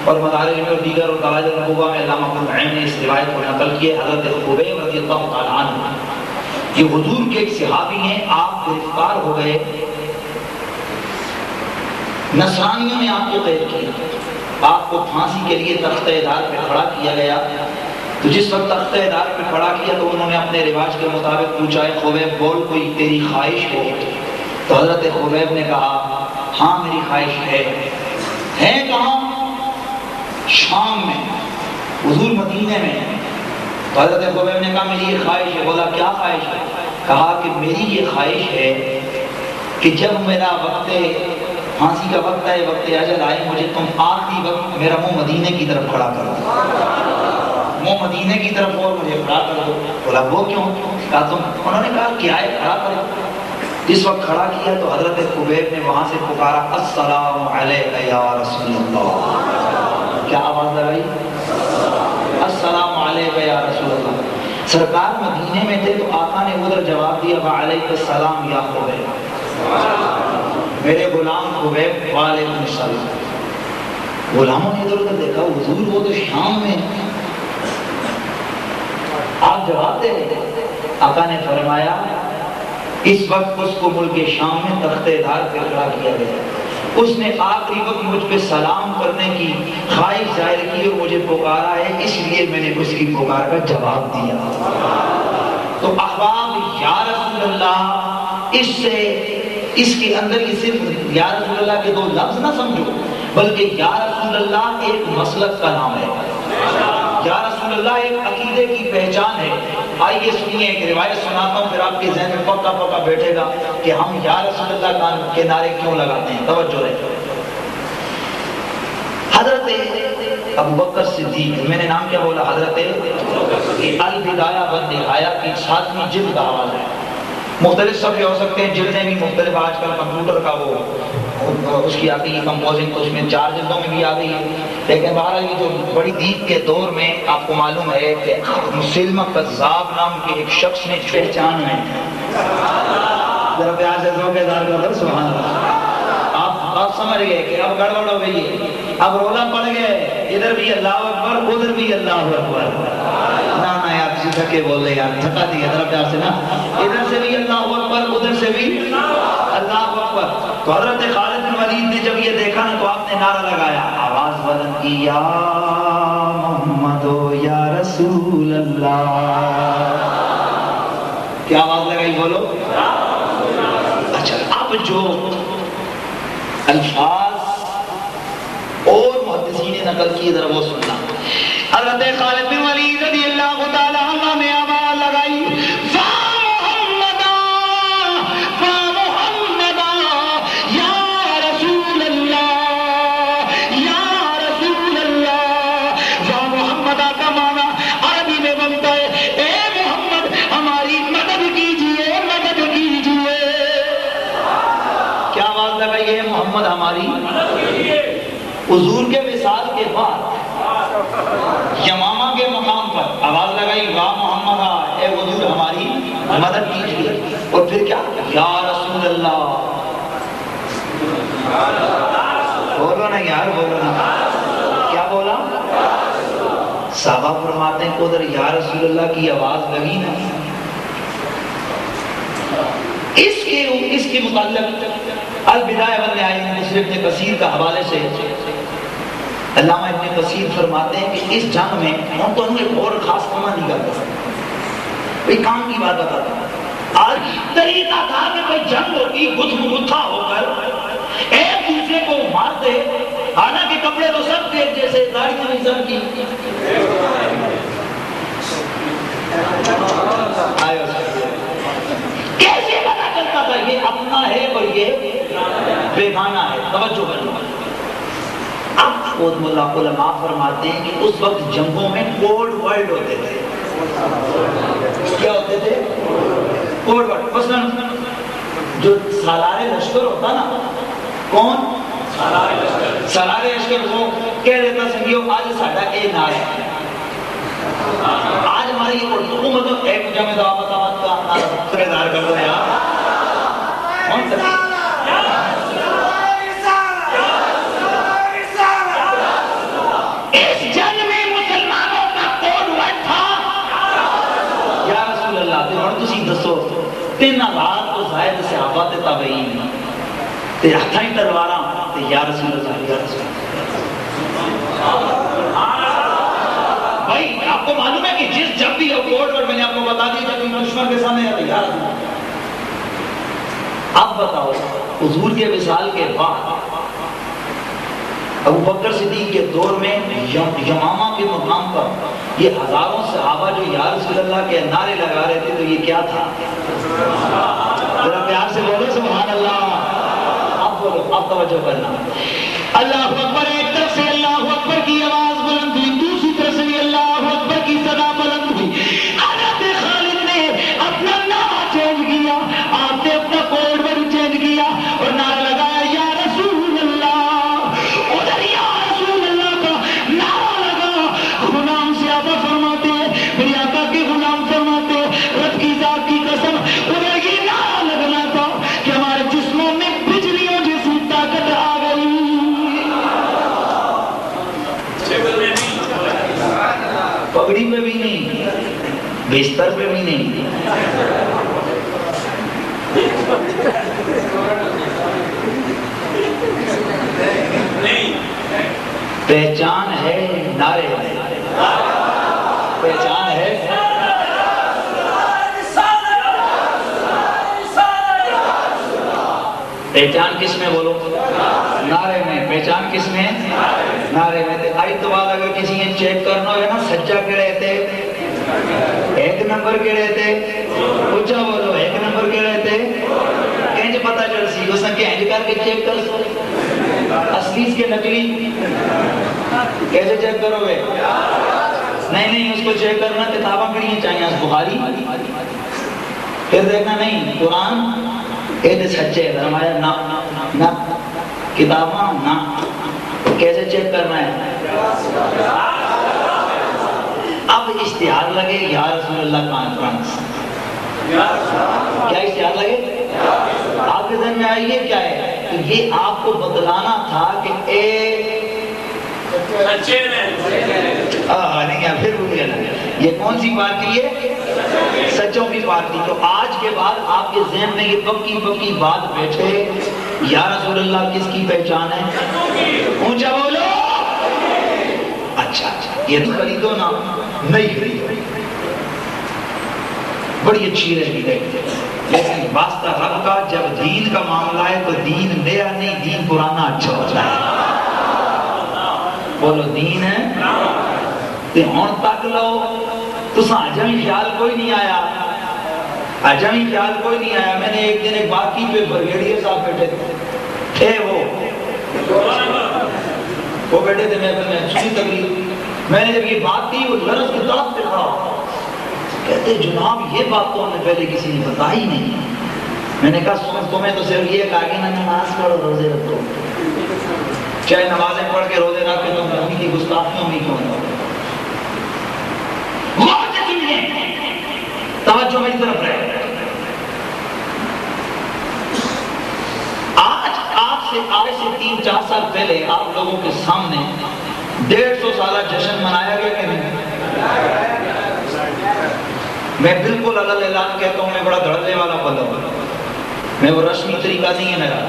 اور مدارج میں اور دیگر اور قواعد نبوہ میں علامہ ابو نعیم نے اس روایت کو نقل کیے۔ حضرت خبیب رضی اللہ تعالیٰ عنہ یہ حضور کے ایک صحابی ہیں، آپ گرفتار ہو گئے، نصرانیوں نے آپ کو قید کیا، آپ کو پھانسی کے لیے تختہ دار پہ کھڑا کیا گیا۔ تو جس وقت تختہ دار پہ کھڑا کیا تو انہوں نے اپنے رواج کے مطابق پوچھا ہے خبیب بول کوئی تیری خواہش ہو؟ تو حضرت خبیب نے کہا ہاں میری خواہش ہے کہاں؟ شام میں، حضور مدینے میں۔ تو حضرت خبیب نے کہا میری یہ خواہش ہے۔ بولا کیا خواہش ہے؟ کہا کہ میری یہ خواہش ہے کہ جب میرا وقت پھانسی کا وقت ہے، وقت اجل آئے، مجھے تم آخری وقت میرا منہ مدینے کی طرف کھڑا کر دو، منہ مدینے کی طرف اور مجھے کھڑا کر دو۔ بولا وہ کیوں؟ کہا تم، انہوں نے کہا کیا ہے کھڑا کرو۔ جس وقت کھڑا کیا تو حضرت خبیب نے وہاں سے پکارا السلام علیک یا رسول اللہ۔ کیا آواز لگائی؟ السلام علیک یا رسول اللہ۔ سرکار مدینے میں تھے تو آقا نے ادھر جواب دیا وعلیک السلام یا خبیب، میرے غلام خبیب وعلیکم السلام۔ غلاموں نے ادھر ادھر دیکھا حضور وہ تو شام میں، آپ جواب دے رہے۔ آقا نے فرمایا اس وقت اس کو ملک شام میں تختہ دار پہ کھڑا کیا گیا، اس نے آخری وقت مجھ پہ سلام کرنے کی خواہش ظاہر کی اور مجھے پکارا ہے، اس لیے میں نے اس کی پکار کا جواب دیا۔ تو احباب یا رسول اللہ، اس کے اندر یہ صرف یا رسول اللہ کے دو لفظ نہ سمجھو، بلکہ یا رسول اللہ ایک مسلک کا نام ہے، یا رسول اللہ ایک عقیدے کی پہچان ہے۔ آئیے سنیے ایک روایت سناتا ہوں، پھر آپ کے ذہن میں پکا پکا بیٹھے گا کہ ہم یا رسول اللہ کے نعرے کیوں لگاتے ہیں۔ توجہ رہے۔ حضرت ابوبکر صدیق، میں نے نام کیا بولا؟ حضرت البدایہ والنہایہ کی 7ویں جلد کا حوالہ ہے۔ مختلف صفحے ہو سکتے ہیں، جلدیں بھی مختلف، آج کل کمپیوٹر کا وہ اس کی آتی ہے کمپوزنگ، تو اس میں 4 جلدوں میں بھی آ گئی ہے، لیکن بہرحال یہ جو بڑی دید کے دور میں آپ کو معلوم ہے کہ مسلمہ کذاب نام کے ایک شخص نے پہچان ہے۔ ذرا پیار سے ذوق دار کا سبحان اللہ۔ آپ سمجھ گئے کہ اب گڑبڑ ہو گئی ہے، اب رولا پڑ گئے، ادھر بھی اللہ اکبر ادھر بھی اللہ اکبر۔ نہ یار کسی تھکے بول رہے یار، تھکا دیا ذرا پیار سے نا، ادھر سے بھی اللہ اکبر ادھر سے بھی اللہ اکبر۔ تو حضرت خالد بن ولید نے جب یہ دیکھا نا تو آپ نے نعرہ لگایا، آواز بلند کی، یا محمد یا رسول اللہ۔ کیا آواز لگائی بولو؟ اچھا اب جو الفاظ اور محدثین نے نقل کیے ذرا وہ سننا۔ حضرت خالد بن ولید رضی اللہ تعالی عنہ نے آواز لگائی، محمد ہماری حضور کے وصال کے بعد یمامہ کے مقام پر آواز لگائی، واہ محمد اے حضور ہماری مدد کیجیے. اور پھر کیا؟ یا رسول اللہ. بولو نا یار، بولو نا. کیا بولا؟ صحابہ فرماتے ہیں کہ ادھر یا رسول اللہ کی آواز لگی نا. اس کے متعلق البدایہ والنہایہ مصر ابن کثیر کا حوالے سے علامہ ابن کثیر فرماتے ہیں کہ اس جنگ میں ہم تو انہیں ایک اور خاص کام نہیں کرتا، کوئی کام کی بات بتاتا ہے. آج طریقہ تھا کہ کوئی جنگ ہوگی گتھا ہو کر ایک دوسرے کو مارتے، حالانکہ کپڑے تو سب تھے جیسے داڑھیاں بھی سب کی. کیسے پتا چلتا تھا یہ اپنا ہے اور یہ بیگانہ ہے؟ توجہ کرنا. اب علماء فرماتے ہیں کہ اس وقت جنگوں میں کوڈ ورڈ ہوتے تھے. کیا ہوتے تھے؟ Code word. مثلا جو سالار لشکر ہوتا نا، کون؟ سالار لشکر. وہ کہہ دیتا سنگیو آج ساڈا اے نعرہ ہے، آج ہماری یہ حکومت ایک جمع دعوت کا نعرہ کر دو یار. کون سا؟ اس جنگ میں مسلمانوں کا کوڈ ورڈ تھا یا رسول اللہ. تے ہن تسی دسو 3000 تو زائد صحابہ تے تابعین تے ہتھاں تلواراں تے یا رسول اللہ یا رسول اللہ. بھائی آپ کو معلوم ہے کہ جس جب بھی کوڈ ورڈ میں نے آپ کو بتا دیا جب دشمن کے سامنے آتا یا رسول اللہ. اب بتاؤ حضور کے وصال کے بعد ابو بکر صدیق کے دور میں یمامہ کے مقام پر یہ ہزاروں صحابہ جو یا رسول اللہ کے نعرے لگا رہے تھے، تو یہ کیا تھا؟ ذرا پیار سے بولو سبحان اللہ. اب بولو، اب توجہ کرنا. اللہ اکبر. ایک طرف سے اللہ اکبر کی آواز بلند ہوئی، دوسری طرف سے بھی اللہ اکبر کی صدا بلند ہوئی. حضرت خالد نے اپنا نام چینج کیا، آپ نے اپنا کوڈ ورڈ چینج کیا اور نعرہ لگایا یا رسول اللہ. ادھر یا رسول اللہ کا نعرہ لگا. غلام سے آقا فرماتے ہیں، میری آقا کے غلام فرماتے ہیں، رب کی ذات کی قسم ادھر یہ نعرہ لگنا تھا کہ ہمارے جسموں میں بجلیوں جیسی طاقت آ گئی. پگڑی پہ بھی نہیں، بستر پہ بھی نہیں. پہچان ہے نعرے میں، پہچان ہے. پہچان کس میں؟ بولو. نعرے میں. پہچان کس میں؟ نعرے میں. آئی تو بعد اگر کسی نے چیک کرنا ہوگا نا سچا کے رہتے ایک نمبر کے رہتے، اونچا بولو ایک نمبر کے رہتے. کہیں پتا چل سی اس نے کہیں کر کے چیک کر سو اصلی کے نکلی کیسے چیک کرو گے؟ نہیں اس کو چیک کرنا کتاباں کڑی چاہیے بخاری پھر دیکھنا نہیں قرآن یہ سچے فرمایا نہ کتاباں نہ. کیسے چیک کرنا ہے؟ اب اشتہار لگے یا رسول اللہ کانفرنس. کیا اشتہار لگے؟ آپ کے ذہن میں آئیے کیا ہے کہ یہ آپ کو بتلانا تھا کہ پھر یہ کون سی پارٹی ہے؟ سچوں کی پارٹی. تو آج کے بعد آپ کے ذہن میں یہ پکی بات بیٹھے یا رسول اللہ کس کی پہچان ہے؟ اونچا بولو. اچھا یہ تو خریدو نا، نہیں خریدو، بڑی اچھی رہی لیکن واسطہ رب کا جب دین کا معاملہ ہے تو دین نیا نہیں، دین پرانا اچھا ہوتا ہے. بولو دین ہے تے ہن تک لو. تساں اجمی خیال کوئی نہیں آیا، اجمی خیال کوئی نہیں آیا. میں نے ایک دن ایک بات کی پہ بریگیڈیئر صاحب بیٹھے تھے وہ بیٹھے تھے میں سنی تقریر. میں نے جب یہ بات کی وہ لرز کی طرف سے کھڑا کہتے جناب یہ بات تو ہم نے پہلے کسی نے بتا ہی نہیں. میں نے کہا تمہیں تو صرف یہ کہا کہ نماز پڑھو روزے رکھو، چاہے نمازیں پڑھ کے روزے رکھ کے تم نبی کی گستاخیوں میں کیوں نہ. توجہ میری طرف رہے. آج سے 3-4 سال پہلے آپ لوگوں کے سامنے 150 سالہ جشن منایا گیا کہ نہیں؟ میں بالکل علل اعلان کہتا ہوں، میں بڑا دھڑلے والا بندہ ہوں، میں وہ رسمی طریقہ نہیں ہے میرا۔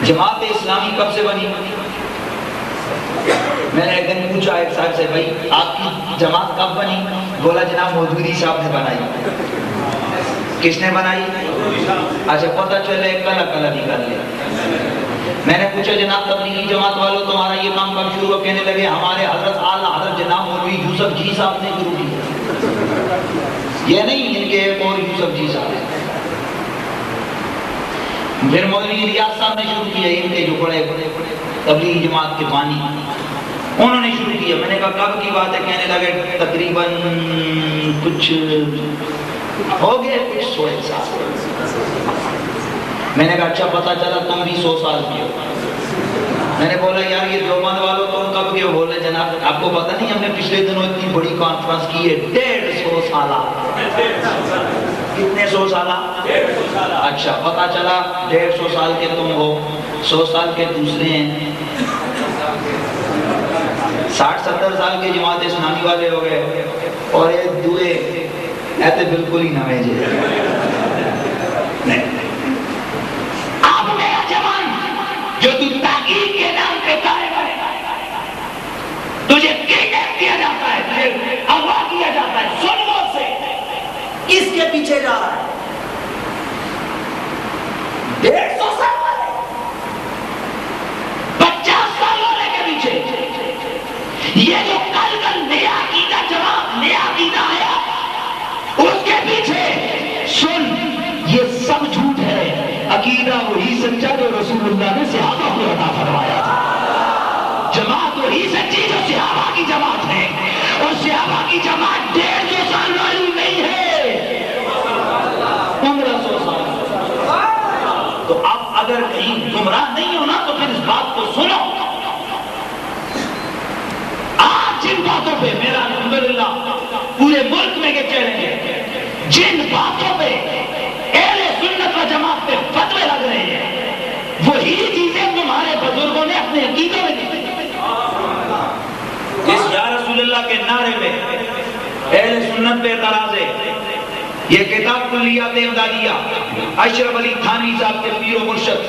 جماعت اسلامی کب سے بنی؟ میں نے ایک دن پوچھا ایک صاحب سے، بھائی آپ کی جماعت کب بنی؟ بولا جناب مودودی صاحب نے بنائی۔ کس نے بنائی؟ اچھا پتہ چلے کلا کلا نکال لیا۔ میں نے پوچھا جناب تبلیغی جماعت والوں تمہارا یہ کام کب شروع ہوا؟ کہنے لگے ہمارے حضرت اعلیٰ حضرت جناب مولوی یوسف جی صاحب نے شروع کیا۔ یہ نہیں ان کے ایک اور یوسف جی صاحب ہیں، پھر مولوی ریاض صاحب نے شروع کیا، ان کے جو بڑے تبلیغی جماعت کے بانی انہوں نے شروع کیا۔ میں نے کہا کب کی بات ہے؟ کہنے لگے تقریباً کچھ ہو گئے کچھ 100 سال۔ میں نے کہا اچھا پتہ چلا تم بھی 100 سال کی ہو۔ میں نے بولا یار یہ دیوبند والوں تم کب کے ہو؟ بولے جناب آپ کو پتہ نہیں ہم نے پچھلے دنوں اتنی بڑی کانفرنس کی ہے 150 سالہ۔ کتنے 100 سالہ؟ 150 سالہ۔ اچھا پتہ چلا 150 سال کے تم ہو، 100 سال کے دوسرے ہیں، 60-70 سال کے جماعت اسلامی والے ہو گئے، اور ایک دوئے ایتے بالکل ہی نوے جے۔ اب میرا جوان جو تو تحقیق کے نام پہ قائم ہے، تجھے کڈنیپ کیا جاتا ہے، تجھے اغوا کیا جاتا ہے، سن لو سے کس کے پیچھے جا رہا ہے؟ 150 سال والے، 50 سال والے کے پیچھے۔ یہ جو کل کل نیا عقیدہ جواب نیا عقیدہ آیا اس کے پیچھے سن، یہ سب جھوٹ ہے۔ عقیدہ وہی سچا جو رسول اللہ نے صحابہ کو عطا فرمایا تھا، جماعت وہی سچی جو صحابہ کی جماعت ہے، اور صحابہ کی جماعت 150 سال والی نہیں ہے، 1500 سال۔ تو اب اگر کہیں گمراہ نہیں ہونا تو پھر اس بات کو سنو۔ آج جن باتوں پہ میرا الحمدللہ پورے ملک میں یہ چیلنج ہے، جن باتوں پہ اہل سنت و جماعت پہ فتوے لگ رہے ہیں، وہی چیزیں تمہارے بزرگوں نے اپنے عقیدے میں دی۔ اس یا رسول اللہ کے نعرے میں اہل سنت پہ اعتراض ہے۔ یہ کتاب کلیات امدادیہ اشرف علی تھانوی صاحب کے پیر و مرشد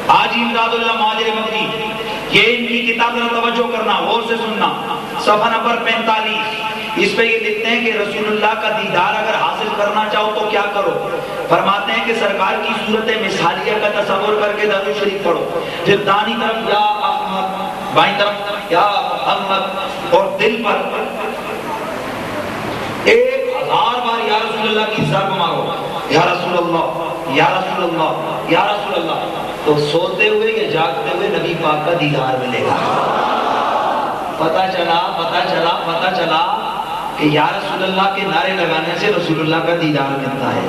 حاجی امداد اللہ مہاجر مکی، یہ ان کی کتاب ذرا توجہ کرنا، غور سے سننا، صفحہ نمبر 45۔ اس پہ یہ لکھتے ہیں کہ رسول اللہ کا دیدار اگر حاصل کرنا چاہو تو کیا کرو؟ فرماتے ہیں کہ سرکار کی صورت مثالیہ کا تصور کر کے درود شریف پڑھو، پھر دانی طرف یا احمد، بائیں طرف یا محمد، اور دل پر 1000 بار یا رسول اللہ کی ضرب مارو، یا رسول اللہ یا رسول اللہ یا رسول اللہ، تو سوتے ہوئے یا جاگتے ہوئے نبی پاک کا دیدار ملے گا۔ پتہ چلا کہ یا رسول اللہ کے نعرے لگانے سے رسول اللہ کا دیدار ملتا ہے۔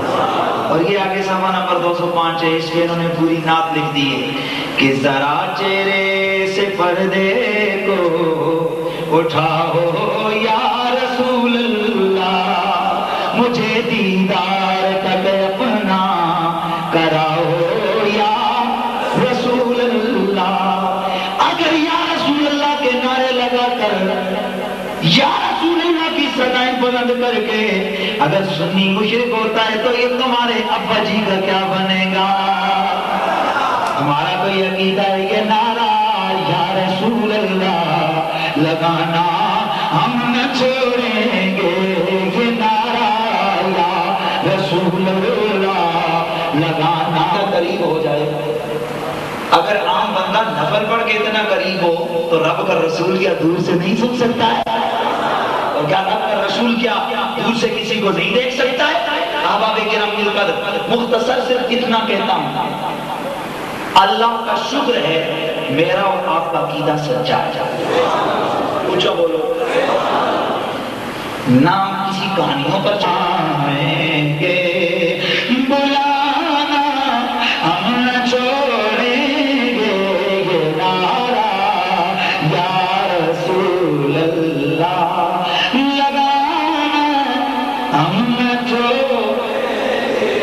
اور یہ آگے صفحہ نمبر 205 ہے، اس پہ انہوں نے پوری نعت لکھ دی ہے کہ ذرا چہرے سے پردے کو اٹھاؤ یا رسول اللہ، مجھے دیدار تک اپنا کراؤ یا رسول اللہ۔ اگر یا رسول اللہ کے نعرے لگا کر یا رسول اللہ کی صدائیں بلند کر کے اگر سنی مشرک ہوتا ہے تو یہ تمہارے ابا جی کا کیا بنے گا؟ ہمارا تو یہ عقیدہ ہے، یہ نعرہ یا رسول اللہ لگانا ہم نہ چھوڑیں گے، یہ نعرہ یا رسول اللہ لگانا قریب ہو جائے۔ اگر عام بندہ نفل پڑھ کے اتنا قریب ہو تو رب کا رسول کیا دور سے نہیں سن سکتا ہے؟ اور کیا رب کا رسول کیا دور سے کسی کو نہیں دیکھ سکتا ہے؟ احباب کرام القدر، مختصر صرف اتنا کہتا ہوں، اللہ کا شکر ہے میرا اور آپ کا عقیدہ سچا ہے۔ پوچھو بولو، نام کسی کہانیوں پر چاہیں گے بلانا ہم نہ چھوڑیں گے، یہ نعرہ یا رسول اللہ لگانا ہم نہ چھوڑیں گے۔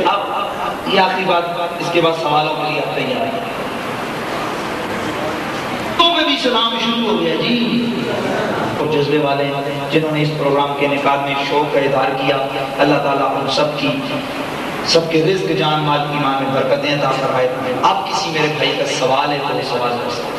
اب یہ آخری بات، اس کے بعد سوالوں کے لیے آپ تیار ہیں؟ تو میں بھی سلام شروع ہو گیا جی. اور جذبے والے جنہوں نے اس پروگرام کے انعقاد میں شوق کا اظہار کیا، اللہ تعالیٰ ہم سب کے رزق جان مال ایمان میں برکتیں عطا فرمائے. آپ کسی میرے بھائی کا سوال ہے تو سوال کر سکتے ہیں.